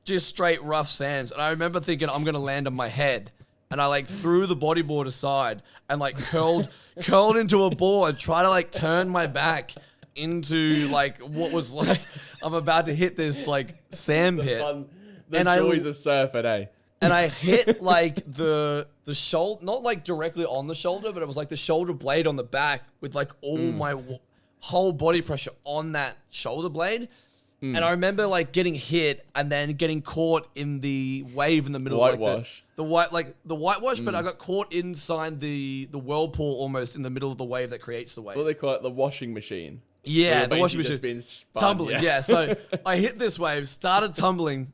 just straight rough sands. And I remember thinking I'm going to land on my head. And I like threw the bodyboard aside and like curled into a ball and try to like turn my back into like what was like I'm about to hit this like sand pit. The joys of surfing, eh? And I hit like the shoulder, not like directly on the shoulder, but it was like the shoulder blade on the back with like all my whole body pressure on that shoulder blade. And I remember like getting hit and then getting caught in the wave in the middle. Whitewash. Like the whitewash, but I got caught inside the whirlpool almost in the middle of the wave that creates the wave. What do they call it? The washing machine. Yeah, the washing machine. Being spun, tumbling, yeah. So I hit this wave, started tumbling,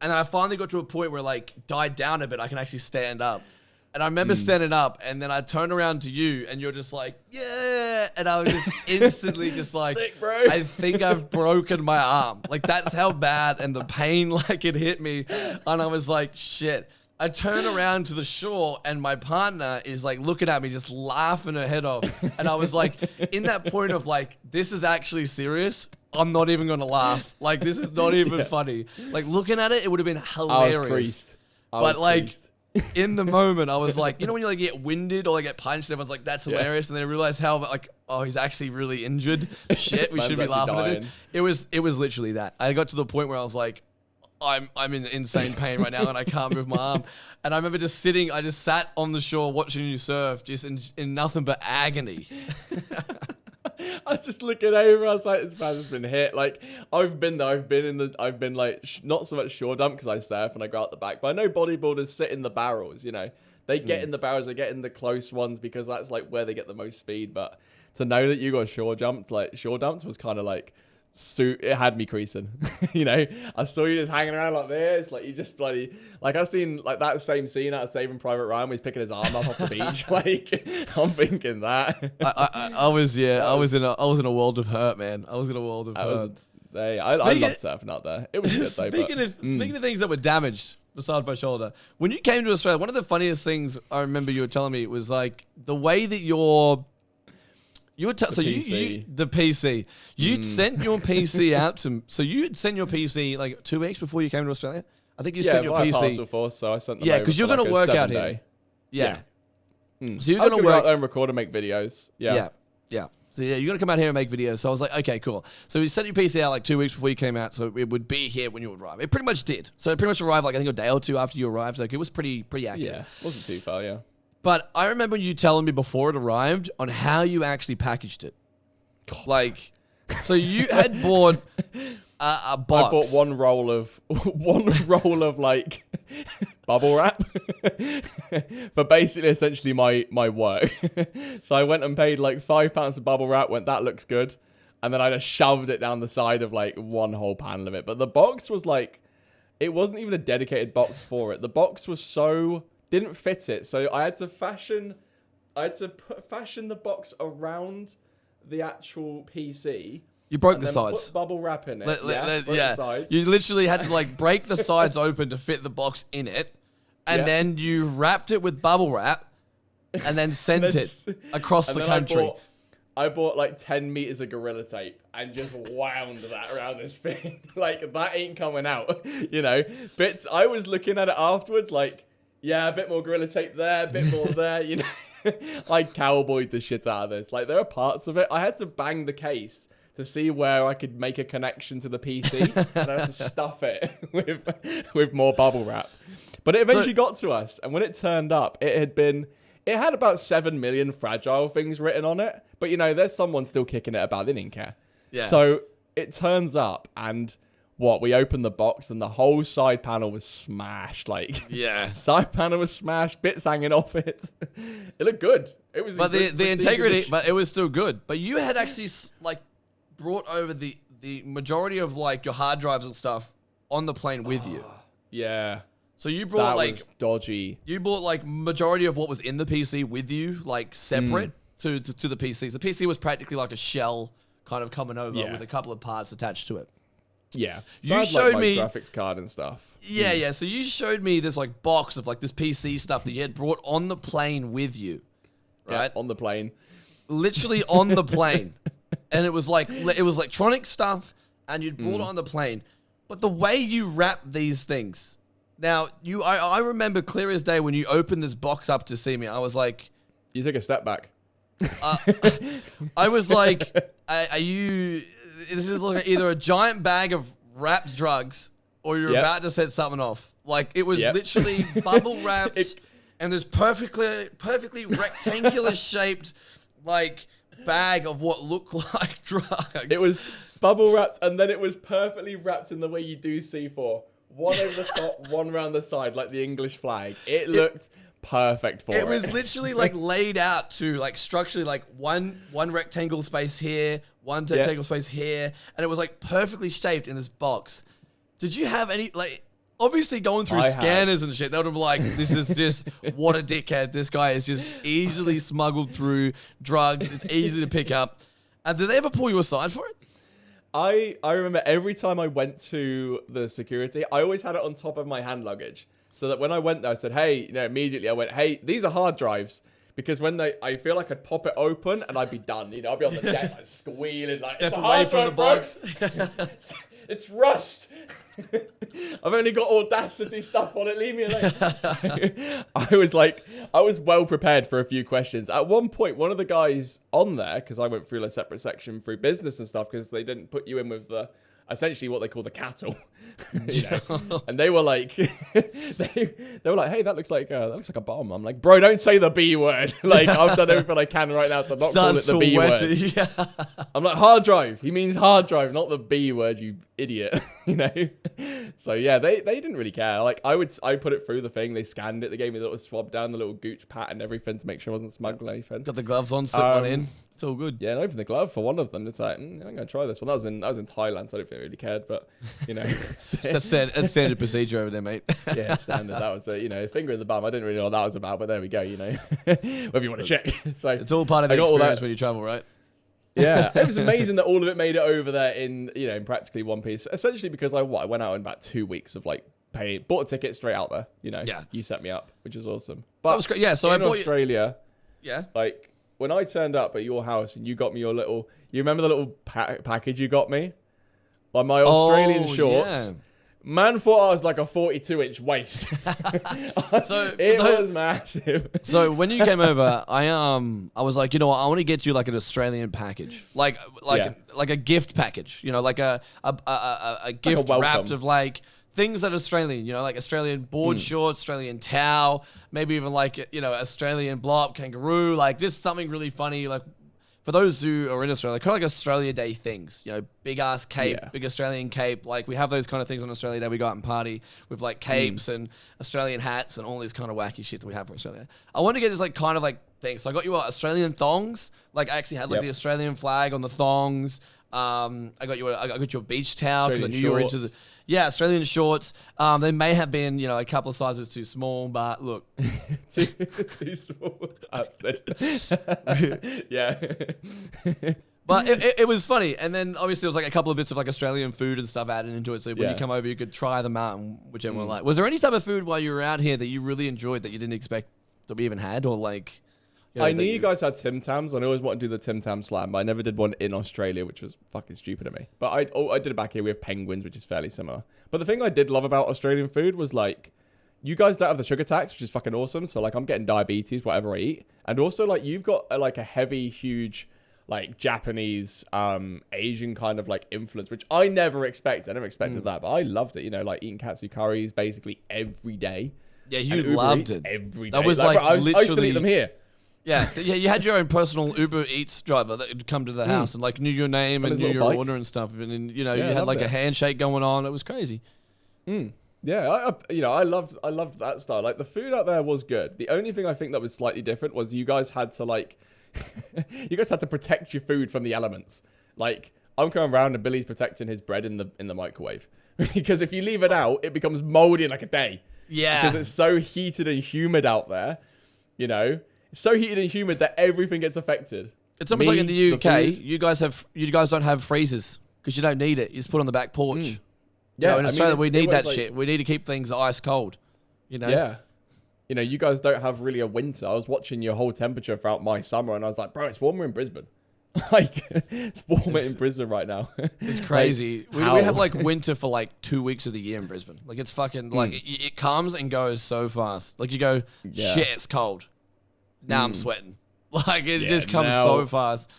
and then I finally got to a point where like died down a bit. I can actually stand up. And I remember standing up, and then I turned around to you, and you're just like, yeah. And I was just instantly just like, Sick, bro. I think I've broken my arm. Like, that's how bad, and the pain, like, it hit me. And I was like, shit. I turn around to the shore, and my partner is, like, looking at me, just laughing her head off. And I was like, in that point of, like, this is actually serious. I'm not even going to laugh. Like, this is not even funny. Like, looking at it, it would have been hilarious. I was creased. But, like, in the moment, I was like, you know when you like get winded or like get punched, everyone's like, that's hilarious. And then I realized how like, oh, he's actually really injured. Shit, we should be laughing at this. It was literally that. I got to the point where I was like, I'm in insane pain right now and I can't move my arm. And I remember I just sat on the shore watching you surf, just in nothing but agony. I was just looking over. I was like, "This man's been hit." Like, I've been there. I've been like not so much shore dump because I surf and I go out the back. But I know bodybuilders sit in the barrels. You know, they get in the barrels. They get in the close ones because that's like where they get the most speed. But to know that you got shore dumped was kind of like, it had me creasing. You know, I saw you just hanging around like this, like you just bloody like I've seen like that same scene out of Saving Private Ryan where he's picking his arm up off the beach. Like I'm thinking that. I was in a world of hurt, man. I was in a world of hurt. I love surfing out there. It was good though. Speaking of things that were damaged besides my shoulder, when you came to Australia, one of the funniest things I remember you were telling me was like the way that the PC. You'd sent your PC out to. So you had sent your PC like 2 weeks before you came to Australia. I think you sent your PC. Parcel Force, so I sent them. Yeah, because you're gonna work out here. Yeah. So you're gonna work out there and record and make videos. Yeah. So yeah, you're gonna come out here and make videos. So I was like, okay, cool. So we sent your PC out like 2 weeks before you came out, so it would be here when you arrive. It pretty much did. So it pretty much arrived like I think a day or two after you arrived. So like, it was pretty accurate. Yeah, wasn't too far. Yeah. But I remember you telling me before it arrived on how you actually packaged it. Like, so you had bought a box. I bought one roll of like bubble wrap for basically essentially my work. So I went and paid like £5 of bubble wrap. Went, that looks good, and then I just shoved it down the side of like one whole panel of it. But the box was like, it wasn't even a dedicated box for it. The box was didn't fit it, so I had to fashion the box around the actual PC. You broke the sides. Put bubble wrap in it. The sides. You literally had to like break the sides open to fit the box in it, and then you wrapped it with bubble wrap, and then sent it across the country. I bought like 10 meters of Gorilla Tape and just wound that around this thing. Like, that ain't coming out, you know? Bits. I was looking at it afterwards like, yeah, a bit more Gorilla Tape there, a bit more there, you know? I cowboyed the shit out of this. Like, there are parts of it. I had to bang the case to see where I could make a connection to the PC, and I had to stuff it with more bubble wrap. But it eventually got to us, and when it turned up, it had about 7 million fragile things written on it. But, you know, there's someone still kicking it about. They didn't care. Yeah. So it turns up, and we opened the box, and the whole side panel was smashed. Like, yeah, side panel was smashed, bits hanging off it. It looked good. It was, but the integrity, but it was still good. But you had actually like brought over the majority of like your hard drives and stuff on the plane with you. Yeah. So you brought was dodgy. You brought like majority of what was in the PC with you, like separate to the PC. So the PC was practically like a shell kind of coming over with a couple of parts attached to it. Yeah. So you showed me graphics card and stuff. Yeah, yeah. So you showed me this like box of like this PC stuff that you had brought on the plane with you. Right? Yeah, on the plane. Literally on the plane. And it was electronic stuff and you'd brought it on the plane. But the way you wrap these things. Now, I remember clear as day when you opened this box up to see me, I was like, you took a step back. I was like, this is like either a giant bag of wrapped drugs or you're about to set something off. Like, it was literally bubble wrapped and this perfectly rectangular shaped, like, bag of what looked like drugs. It was bubble wrapped and then it was perfectly wrapped in the way you do C4. One over the top, one around the side, like the English flag. It looked perfect for it. It was literally like laid out to like structurally like one rectangle space here, one rectangle space here, and it was like perfectly shaped in this box. Did you have any like obviously going through scanners and shit. They would have been like, this is just, what a dickhead. This guy is just easily smuggled through drugs. It's easy to pick up. And did they ever pull you aside for it? I remember every time I went to the security, I always had it on top of my hand luggage. So that when I went there, I said, hey, immediately I went, hey, these are hard drives. Because when I feel like I'd pop it open and I'd be done. I'd be on the deck, like, squealing. Like, step away from the box. It's rust. I've only got Audacity stuff on it. Leave me alone. So, I was well prepared for a few questions. At one point, one of the guys on there, because I went through a separate section through business and stuff, because they didn't put you in with essentially what they call the cattle. And they were like, they were like, hey, that looks like a bomb. I'm like, bro, don't say the B word. Like, I've done everything I can right now to not call it the B word. Yeah. I'm like, hard drive. He means hard drive, not the B word, you idiot. So yeah, they didn't really care. Like, I put it through the thing. They scanned it. They gave me the little swab down, the little gooch pat and everything to make sure I wasn't smuggling anything. Got the gloves on, slip one in. It's all good. Yeah, and open the glove for one of them. It's like, I'm gonna try this one. I was in Thailand, so I don't think I really cared. But that's standard procedure over there, mate. Yeah, standard. That was finger in the bum. I didn't really know what that was about, but there we go. Whether you want to check. So it's all part of the experience when you travel, right? Yeah, it was amazing that all of it made it over there in practically one piece. Essentially because I went out in about 2 weeks of like bought a ticket straight out there. Yeah. You set me up, which is awesome. But that was great. Yeah, so in I bought Australia. Yeah. Like when I turned up at your house and you got me your little, you remember the little package you got me? Like my Australian shorts. Yeah. Man thought I was like a 42-inch waist. So it was massive. So when you came over, I was like, I want to get you like an Australian package, like a gift package, like a gift like wrapped of like things that are Australian, like Australian board shorts, Australian towel, maybe even like Australian blob kangaroo, like just something really funny, like. For those who are in Australia, kind of like Australia Day things, big ass cape, big Australian cape. Like we have those kind of things on Australia Day. We go out and party with like capes and Australian hats and all this kind of wacky shit that we have for Australia. I wanted to get this like kind of like thing. So I got you Australian thongs. Like I actually had like the Australian flag on the thongs. I got you a beach towel because I knew you were into the. Yeah, Australian shorts. They may have been, a couple of sizes too small, but look. too small. Yeah. But it was funny. And then obviously there was like a couple of bits of like Australian food and stuff added into it. So when you come over, you could try them out and whichever one like. Was there any type of food while you were out here that you really enjoyed that you didn't expect that we even had or like... I knew you guys had Tim Tams, and I always wanted to do the Tim Tam Slam, but I never did one in Australia, which was fucking stupid of me. But I did it back here. We have penguins, which is fairly similar. But the thing I did love about Australian food was, like, you guys don't have the sugar tax, which is fucking awesome. So, like, I'm getting diabetes, whatever I eat. And also, like, you've got, like, a heavy, huge, like, Japanese, Asian kind of, like, influence, which I never expected. I never expected that, but I loved it. Like, eating katsu curries basically every day. Yeah, you loved it. Every day. That was, like, bro, literally... I used to eat them here. Yeah, you had your own personal Uber Eats driver that would come to the house and like knew your name and knew your order and stuff, and then you had like a handshake going on. It was crazy. Yeah, I loved that style. Like the food out there was good. The only thing I think that was slightly different was you guys had to like, you guys had to protect your food from the elements. Like I'm coming around and Billy's protecting his bread in the microwave because if you leave it out, it becomes moldy in like a day. Yeah, because it's so heated and humid out there. It's so heated and humid that everything gets affected. It's almost like in the UK, you guys don't have freezers because you don't need it. You just put it on the back porch. Yeah, in Australia we need that shit. We need to keep things ice cold. Yeah. You guys don't have really a winter. I was watching your whole temperature throughout my summer, and I was like, bro, it's warmer in Brisbane. Like it's warmer in Brisbane right now. It's crazy. Like, we have like winter for like 2 weeks of the year in Brisbane. Like it's fucking like it comes and goes so fast. Like you go, shit, it's cold. Now I'm sweating. Like it just comes so fast.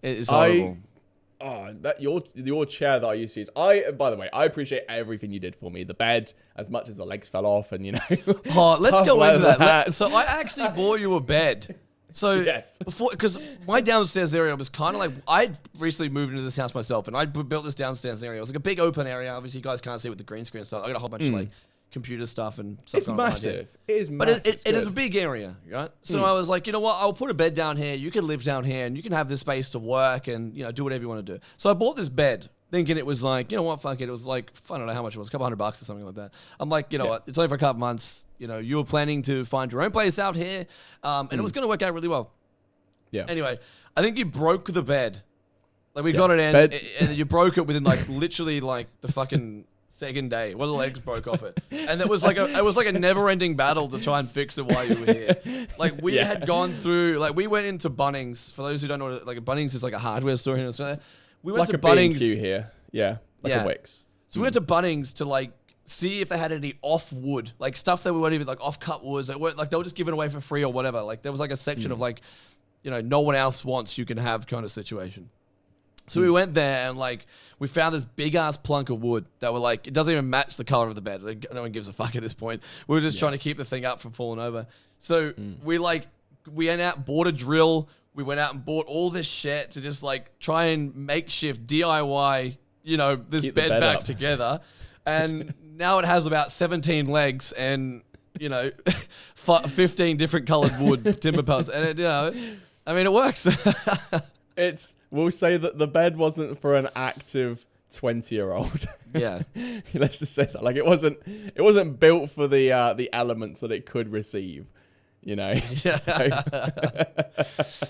It's horrible. That your chair that I used to use. By the way, I appreciate everything you did for me. The bed, as much as the legs fell off, and let's go into that. So I actually bought you a bed. So before, because my downstairs area was kind of like I'd recently moved into this house myself, and I built this downstairs area. It was like a big open area. Obviously, you guys can't see with the green screen stuff. I got a whole bunch of like computer stuff and stuff. It's massive. It is massive. But it is a big area, right? So I was like, you know what? I'll put a bed down here. You can live down here, and you can have this space to work and do whatever you want to do. So I bought this bed, thinking it was like, you know what, fuck it. It was like, I don't know how much it was, a couple $100 or something like that. I'm like, you know what, it's only for a couple months. You know, you were planning to find your own place out here, and it was going to work out really well. Yeah. Anyway, I think you broke the bed. Like, we got it in, and you broke it within, like, literally, like, the fucking second day. One of the legs broke off it. And it was like a never-ending battle to try and fix it while you were here. Like, we had gone through, like, we went into Bunnings. For those who don't know, like, a Bunnings is like a hardware store here in Australia. We went like to a Bunnings. B&Q here. Yeah. Like a Wix. So we went to Bunnings to, like, see if they had any off wood, like stuff that we weren't even, like, off-cut woods. That weren't, like, they were just giving away for free or whatever. Like, there was, like, a section of, like, you know, no one else wants, you can have kind of situation. So we went there and, like, we found this big-ass plunk of wood that were, like, it doesn't even match the color of the bed. Like, no one gives a fuck at this point. We were just trying to keep the thing up from falling over. So we, like, we went out, bought a drill. We went out and bought all this shit to just, like, try and makeshift DIY, you know, this bed back together. And now it has about 17 legs and, you know, 15 different colored wood timber pellets. And, it, you know, I mean, it works. We'll say that the bed wasn't for an active 20-year-old. Yeah. Let's just say that. Like, it wasn't built for the elements that it could receive. You know. Yeah.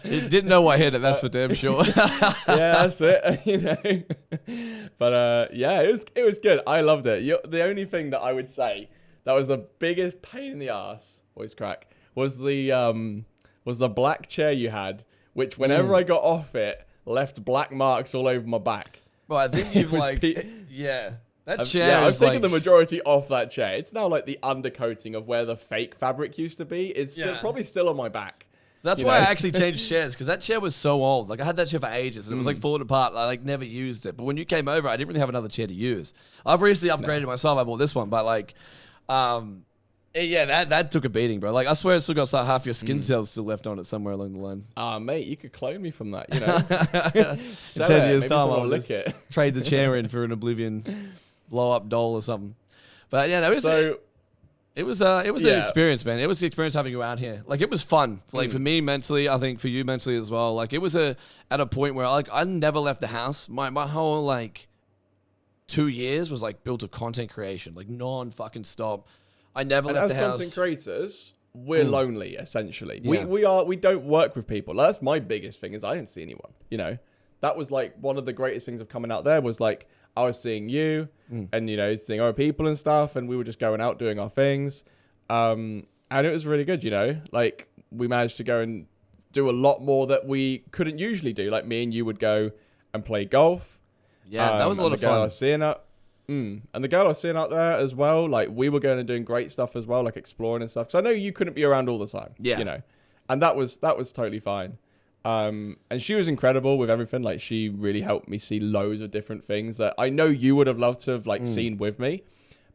It didn't know what hit it. That's for damn sure. Yeah, that's it. You know. But yeah, it was good. I loved it. The only thing that I would say that was the biggest pain in the ass, voice crack, was the black chair you had, which whenever I got off it, left black marks all over my back. Well, I think you've like, yeah. That chair I've taken the majority off that chair. It's now like the undercoating of where the fake fabric used to be. It's probably still on my back. So that's why I actually changed chairs, because that chair was so old. Like, I had that chair for ages, and it was like falling apart. I like never used it. But when you came over, I didn't really have another chair to use. I've recently upgraded myself. I bought this one, but like, yeah, that took a beating, bro. Like, I swear it's still got half your skin cells still left on it somewhere along the line. Mate, you could clone me from that, you know. In 10 years' time, I'll lick it. Trade the chair in for an Oblivion blow-up doll or something. But yeah, it was an experience, man. It was the experience having you out here. Like, it was fun. Like, for me mentally, I think for you mentally as well. Like, it was at a point where, like, I never left the house. My whole, like, 2 years was, like, built of content creation. Like, non-fucking stop. I never left the house. As content creators, we're lonely, essentially. Yeah. We don't work with people. Like, that's my biggest thing, is I didn't see anyone, you know. That was, like, one of the greatest things of coming out there was, like, I was seeing you and, you know, seeing other people and stuff, and we were just going out doing our things. And it was really good, you know. Like, we managed to go and do a lot more that we couldn't usually do. Like, me and you would go and play golf. Yeah, that was a lot of fun. And the girl I was seeing out there as well, like, we were going and doing great stuff as well, like exploring and stuff. Because I know you couldn't be around all the time, you know. And that was totally fine. And she was incredible with everything. Like, she really helped me see loads of different things that I know you would have loved to have, like, seen with me.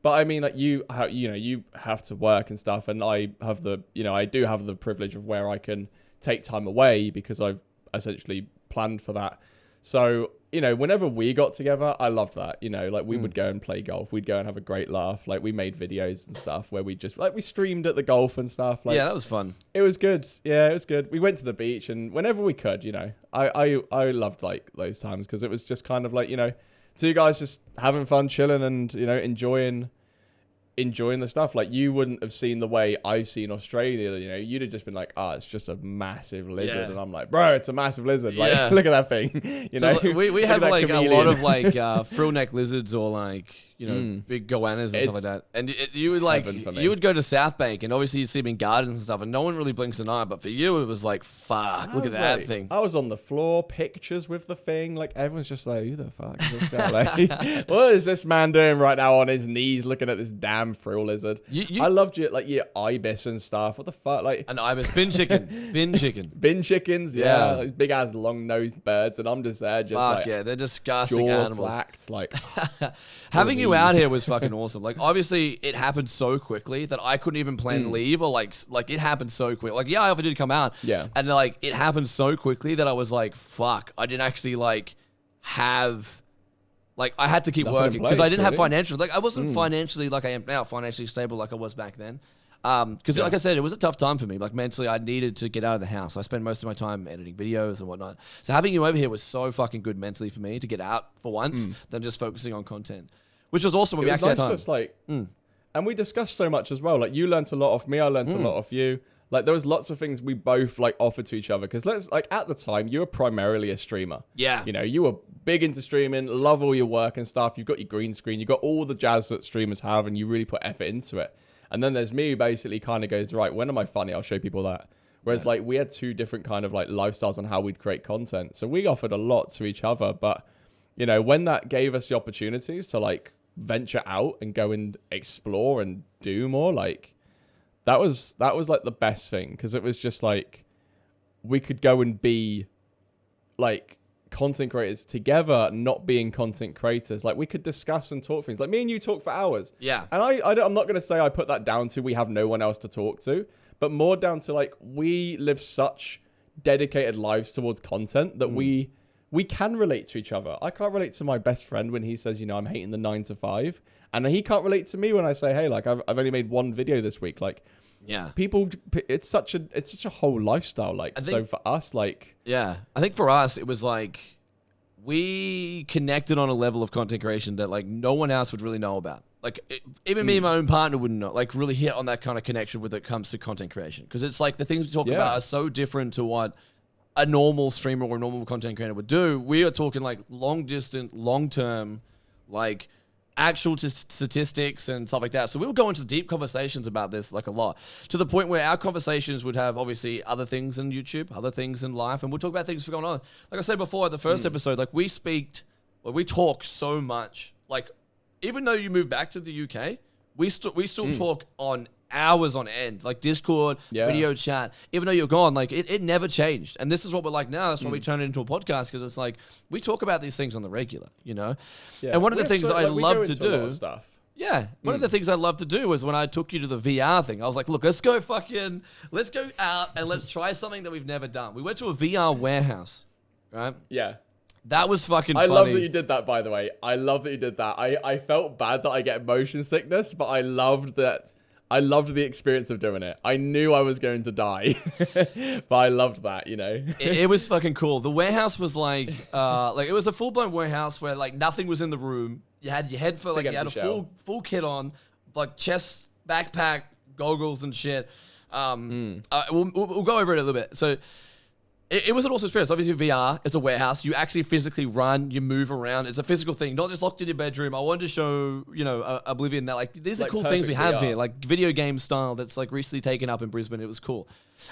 But I mean, like, you have to work and stuff. And I do have the privilege of where I can take time away because I've essentially planned for that. So, you know, whenever we got together, I loved that. You know, like, we would go and play golf. We'd go and have a great laugh. Like, we made videos and stuff where we just, like, we streamed at the golf and stuff. Like, yeah, that was fun. It was good. Yeah, it was good. We went to the beach, and whenever we could, you know, I loved, like, those times, because it was just kind of like, you know, two guys just having fun, chilling, and, you know, enjoying the stuff. Like, you wouldn't have seen the way I've seen Australia, you know. You'd have just been like, it's just a massive lizard. And I'm like, bro, it's a massive lizard. Like, look at that thing. You know, we have like chameleon. A lot of like frill neck lizards, or like, you know, big goannas and stuff like that. And you would like, you would go to South Bank, and obviously you see them in gardens and stuff, and no one really blinks an eye. But for you, it was like, fuck, look at that thing. I was on the floor, pictures with the thing. Like, everyone's just like, who the fuck is this guy? Like, what is this man doing right now on his knees looking at this damn frill lizard? I loved you, like, your ibis and stuff. What the fuck? Like, an ibis, bin chicken. Bin chickens, yeah. Like, big ass long nosed birds, and I'm just there, just fuck, like, yeah, they're disgusting animals. Slacked, like, having you out here was fucking awesome. Like, obviously, it happened so quickly that I couldn't even plan to leave, or like it happened so quick. Like, yeah, I offered to come out, and like, it happened so quickly that I was like, fuck, I didn't actually like have. Like, I had to keep working because I didn't have financial. Like, I wasn't financially like I am now, financially stable like I was back then. Because like I said, it was a tough time for me. Like mentally, I needed to get out of the house. I spent most of my time editing videos and whatnot. So having you over here was so fucking good mentally for me to get out for once than just focusing on content, which was awesome when we actually had time. Just like, and we discussed so much as well. Like you learnt a lot off me, I learnt a lot off you. Like there was lots of things we both like offered to each other. Because at the time, you were primarily a streamer. Yeah. You know, you were big into streaming, love all your work and stuff. You've got your green screen, you've got all the jazz that streamers have, and you really put effort into it. And then there's me who basically kind of goes, right, when am I funny? I'll show people that. Whereas like we had two different kind of like lifestyles on how we'd create content. So we offered a lot to each other. But, you know, when that gave us the opportunities to like venture out and go and explore and do more, like that was like the best thing. Because it was just like we could go and be like content creators together, not being content creators. Like we could discuss and talk things. Like me and you talk for hours. Yeah. And I'm not going to say I put that down to we have no one else to talk to, but more down to like we live such dedicated lives towards content that we can relate to each other. I can't relate to my best friend when he says, you know, I'm hating the 9 to 5, and he can't relate to me when I say, hey, like I've only made one video this week. Like, yeah, people, it's such a whole lifestyle. Like, so for us, like, yeah, I think for us, it was like we connected on a level of content creation that like no one else would really know about. Like even me and my own partner wouldn't know, like really hit on that kind of connection when it comes to content creation. Because it's like the things we talk about are so different to what a normal streamer or a normal content creator would do. We are talking like long distance, long term, like actual statistics and stuff like that. So we would go into deep conversations about this like a lot, to the point where our conversations would have obviously other things in YouTube, other things in life, and we'll talk about things going on. Like I said before, the first episode, like we talk so much. Like even though you moved back to the UK, we still talk on hours on end, like Discord, video chat. Even though you're gone, like it never changed. And this is what we're like now. That's why we turn it into a podcast, because it's like we talk about these things on the regular, you know. And one of the things I love to do, one of the things I love to do was when I took you to the VR thing. I was like, look, let's go out and let's try something that we've never done. We went to a VR warehouse, right? Yeah. That was fucking funny. I love that you did that, by the way. I love that you did that. I felt bad that I get motion sickness, but I loved that. I loved the experience of doing it. I knew I was going to die, but I loved that, you know? It was fucking cool. The warehouse was like it was a full-blown warehouse where like nothing was in the room. You had your headphone, like you had a full kit on, like chest, backpack, goggles and shit. We'll go over it a little bit. So it was an awesome experience. Obviously, VR, it's a warehouse. You actually physically run, you move around. It's a physical thing, not just locked in your bedroom. I wanted to show, you know, Oblivion that, like, these are cool things we have here, like video game style that's, like, recently taken up in Brisbane. It was cool.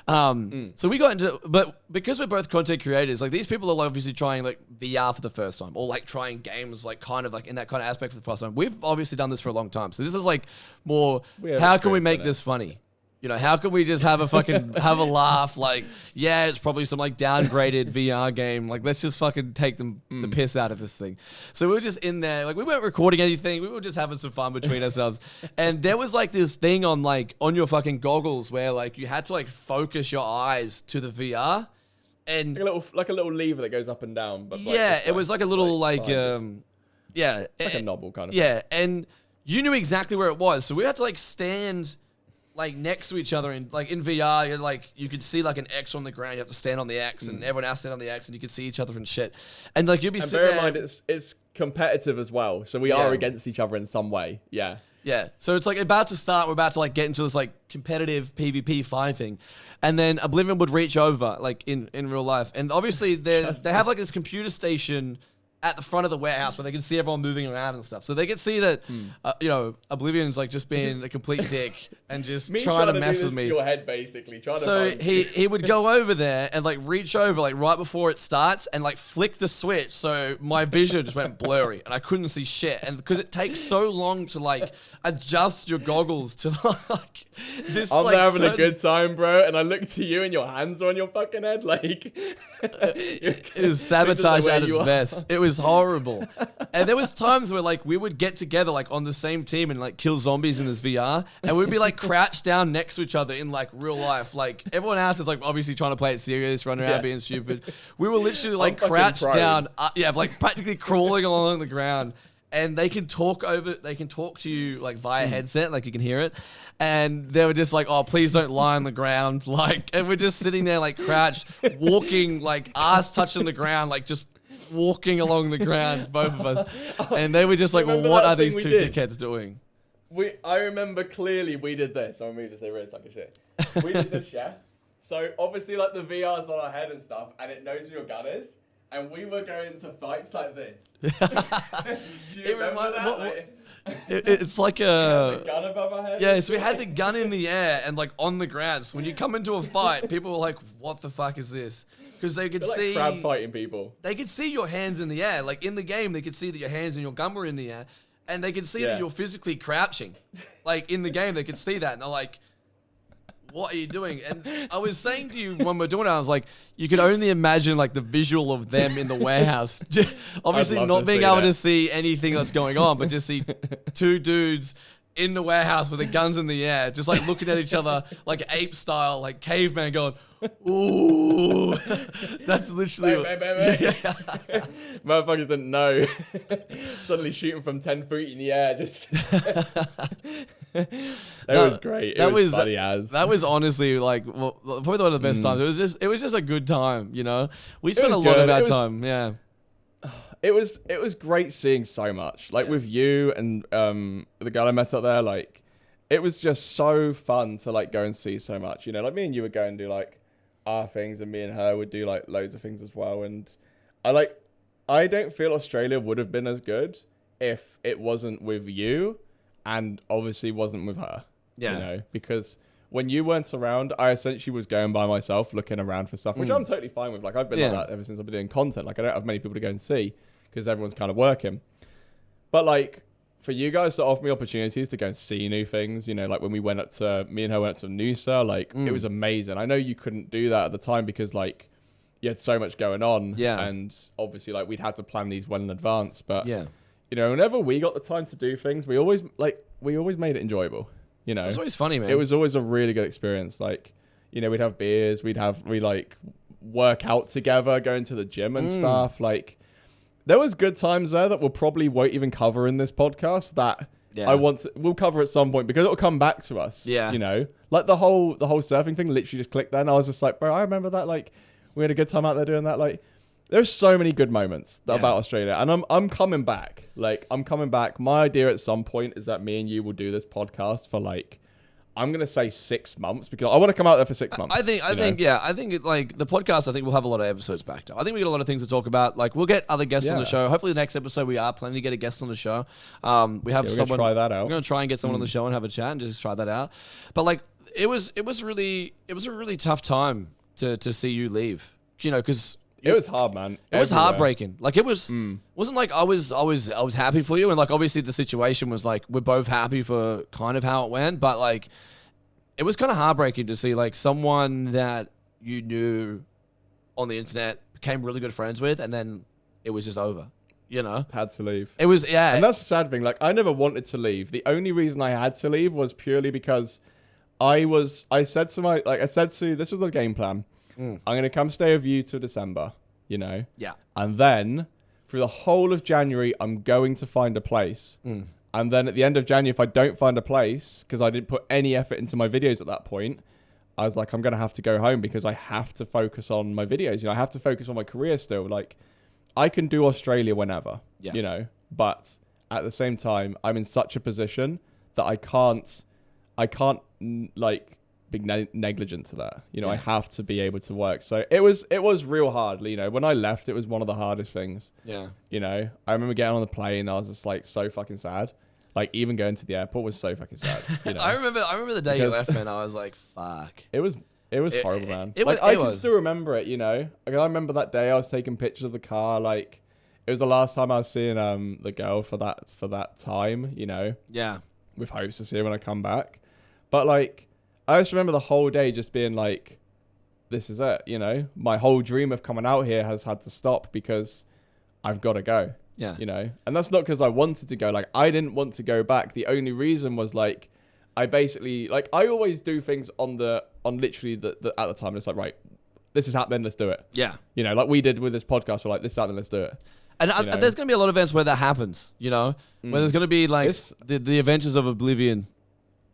So we got into, but because we're both content creators, like, these people are obviously trying, like, VR for the first time, or, like, trying games, like, kind of, like, in that kind of aspect for the first time. We've obviously done this for a long time. So this is, like, more, how can we make this funny? You know, how can we just have a laugh? Like, yeah, it's probably some like downgraded VR game. Like, let's just fucking take the piss out of this thing. So we were just in there, like we weren't recording anything. We were just having some fun between ourselves. And there was like this thing on your fucking goggles where like you had to like focus your eyes to the VR. And like a little lever that goes up and down. But it was like a little like like a knob kind of thing. And you knew exactly where it was. So we had to like stand like next to each other, and like in VR, you're like you could see like an X on the ground. You have to stand on the X, and everyone else stand on the X, and you could see each other and shit. And like you'd be sitting there. Bear in mind, it's competitive as well, so we are against each other in some way. Yeah. So it's like about to start. We're about to like get into this like competitive PvP 5 thing, and then Oblivion would reach over like in real life, and obviously they have like this computer station at the front of the warehouse where they can see everyone moving around and stuff. So they can see that, you know, Oblivion's like just being a complete dick and just trying to mess with me. To your head, basically. So he would go over there and like reach over like right before it starts and like flick the switch. So my vision just went blurry and I couldn't see shit. And because it takes so long to like adjust your goggles to like this. I'm like having a good time, bro. And I look to you and your hands are on your fucking head. Like it is sabotage at its best. It was horrible. And there was times where like we would get together like on the same team and like kill zombies in this VR, and we'd be like crouched down next to each other in like real life. Like everyone else is like obviously trying to play it serious, running around being stupid. We were literally like crouched down, like practically crawling along the ground. and they can talk to you like via headset, like you can hear it. And they were just like, oh, please don't lie on the ground. Like, and we're just sitting there like crouched, walking, like ass touching the ground, like just walking along the ground, both of us. And they were just like, well, what are these two dickheads doing? I remember clearly we did this. I'll move this over it's like a shit. We did this, yeah? So obviously like the VR's on our head and stuff, and it knows where your gun is. And we were going to fights like this. Do you remember that? It's like the gun above our head. Yeah, so we had the gun in the air and like on the ground. So when you come into a fight, people were like, "What the fuck is this?" Because they could see crab fighting people. They could see your hands in the air. Like in the game, they could see that your hands and your gun were in the air, and they could see that you're physically crouching. Like in the game, they could see that, and they're like, what are you doing? And I was saying to you when we're doing it, I was like, you could only imagine like the visual of them in the warehouse. Obviously not being able to see anything that's going on, but just see two dudes in the warehouse with their guns in the air, just like looking at each other like ape style, like caveman going, ooh. That's literally Motherfuckers didn't know. Suddenly shooting from 10 feet in the air, just was great. It was funny as. That was honestly like probably one of the best times. It was just a good time, you know. We spent a lot of our time, yeah. It was great seeing so much. Like with you and the girl I met up there, like it was just so fun to like go and see so much. You know, like me and you would go and do like our things, and me and her would do like loads of things as well. And I don't feel Australia would have been as good if it wasn't with you, and obviously wasn't with her. Yeah. You know, because when you weren't around, I essentially was going by myself, looking around for stuff, which I'm totally fine with. Like I've been like that ever since I've been doing content. Like I don't have many people to go and see because everyone's kind of working. But like for you guys to offer me opportunities to go and see new things, you know, like when me and her went up to Noosa, like it was amazing. I know you couldn't do that at the time because like you had so much going on. Yeah. And obviously like we'd had to plan these well in advance. But you know, whenever we got the time to do things, we always made it enjoyable. You know, it was always funny, man. It was always a really good experience. Like, you know, we'd have beers, we like work out together, going to the gym and stuff. Like, there was good times there that we'll probably won't even cover in this podcast that we'll cover at some point because it'll come back to us. Yeah. You know, like the whole surfing thing literally just clicked then. I was just like, bro, I remember that. Like, we had a good time out there doing that. Like, there's so many good moments about Australia, and I'm coming back. Like, I'm coming back. My idea at some point is that me and you will do this podcast for like, I'm gonna say 6 months because I want to come out there for 6 months. I think like the podcast. I think we'll have a lot of episodes backed up. I think we got a lot of things to talk about. Like, we'll get other guests on the show. Hopefully, the next episode we are planning to get a guest on the show. We have someone. Try that out. We're gonna try and get someone on the show and have a chat and just try that out. But like, it was a really tough time to see you leave. You know, because. It was hard, man. It was heartbreaking. Like it was, wasn't like I was happy for you, and like obviously the situation was like we're both happy for kind of how it went, but like it was kind of heartbreaking to see like someone that you knew on the internet became really good friends with, and then it was just over. You know, had to leave. It was and that's the sad thing. Like I never wanted to leave. The only reason I had to leave was purely because I said to this was the game plan. I'm going to come stay with you till December, you know? Yeah. And then, through the whole of January, I'm going to find a place. And then at the end of January, if I don't find a place, because I didn't put any effort into my videos at that point, I was like, I'm going to have to go home because I have to focus on my videos. You know, I have to focus on my career still. Like, I can do Australia whenever, you know? But at the same time, I'm in such a position that I can't like, be negligent to that, you know. I have to be able to work, so it was real hard, you know. When I left, it was one of the hardest things, you know. I remember getting on the plane, I was just like so fucking sad. Like even going to the airport was so fucking sad, you know? I remember the day you left, man. I was like, fuck. It was horrible, man. I can still remember it, you know. Like, I remember that day I was taking pictures of the car. Like it was the last time I was seeing the girl for that time, you know. Yeah, with hopes to see her when I come back. But like I just remember the whole day just being like, this is it, you know? My whole dream of coming out here has had to stop because I've got to go. Yeah. You know? And that's not because I wanted to go. Like, I didn't want to go back. The only reason was like, I basically, like, I always do things on literally at the time. It's like, right, this is happening, let's do it. Yeah. You know, like we did with this podcast, we're like, this is happening, let's do it. And there's going to be a lot of events where that happens, you know? Where there's going to be, like, the Adventures of Oblivion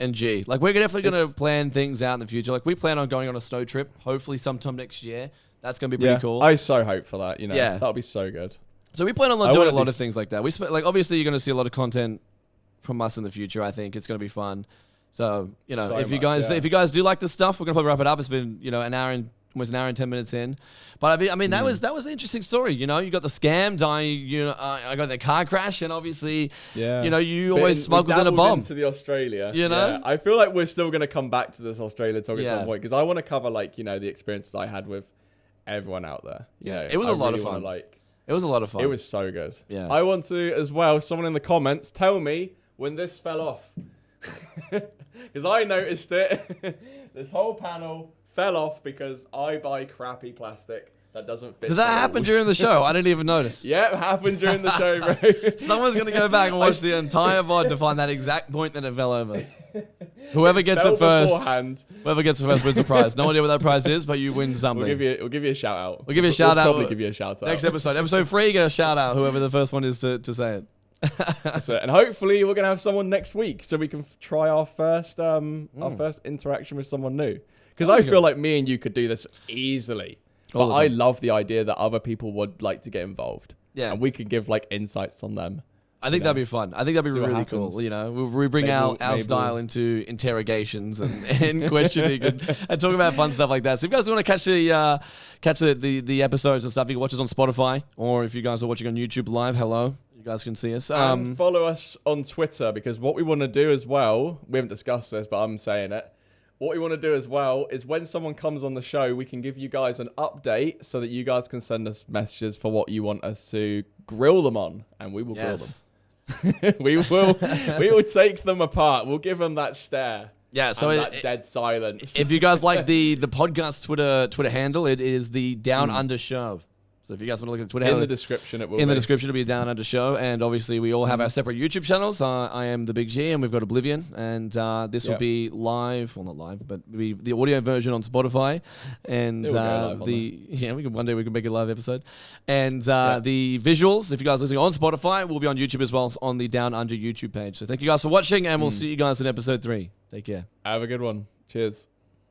and Geee. Like, we're definitely going to plan things out in the future. Like, we plan on going on a snow trip, hopefully sometime next year. That's going to be pretty cool. I so hope for that, you know? Yeah. That'll be so good. So we plan on doing a lot of things like that. Like, obviously, you're going to see a lot of content from us in the future, I think. It's going to be fun. So, you know, if you guys do like this stuff, we're going to probably wrap it up. It's been, you know, almost an hour and 10 minutes in. But I mean, that was an interesting story. You know, you got the scam, I got the car crash, and obviously, you know, you always smuggled in a bomb. Into the Australia. You know? Yeah. I feel like we're still going to come back to this Australia talk at some point, because I want to cover, like, you know, the experiences I had with everyone out there. It was a lot of fun. It was a lot of fun. It was so good. Yeah. I want to, as well, someone in the comments, tell me when this fell off. Because I noticed it. This whole panel fell off because I buy crappy plastic that doesn't fit. Did that happen during the show? I didn't even notice. Yeah, it happened during the show, bro. Someone's going to go back and watch the entire VOD to find that exact point that it fell over. Whoever gets it first wins a prize. No idea what that prize is, but you win something. We'll give you a shout out. We'll give you a shout out. Probably give you a shout out. Next episode. Episode 3, you get a shout out, whoever the first one is to say it. That's it. And hopefully we're gonna have someone next week so we can try our first interaction with someone new. Because I feel like me and you could do this easily. But I love the idea that other people would like to get involved. Yeah. And we could give like insights on them. I think that'd be fun. I think that'd be really cool. You know, we bring our style into interrogations and questioning and talking about fun stuff like that. So if you guys want to catch the episodes and stuff, you can watch us on Spotify, or if you guys are watching on YouTube live, hello. You guys can see us. And follow us on Twitter, because what we want to do as well, we haven't discussed this, but I'm saying it. What we want to do as well is when someone comes on the show, we can give you guys an update so that you guys can send us messages for what you want us to grill them on, and we will grill them. we will take them apart. We'll give them that stare. Yeah, so that dead silence. If you guys like the podcast Twitter handle, it is the DownUnder Show. So if you guys want to look at the Twitter handle, in the description it will. In the description, it'll be a DownUnder Show, and obviously we all have our separate YouTube channels. I am TheBigGeee, and we've got Oblivion, and this will be live, well not live, but be the audio version on Spotify, and one day we can make a live episode, and the visuals, if you guys are listening on Spotify, will be on YouTube as well on the DownUnder YouTube page. So thank you guys for watching, and we'll see you guys in episode 3. Take care. Have a good one. Cheers.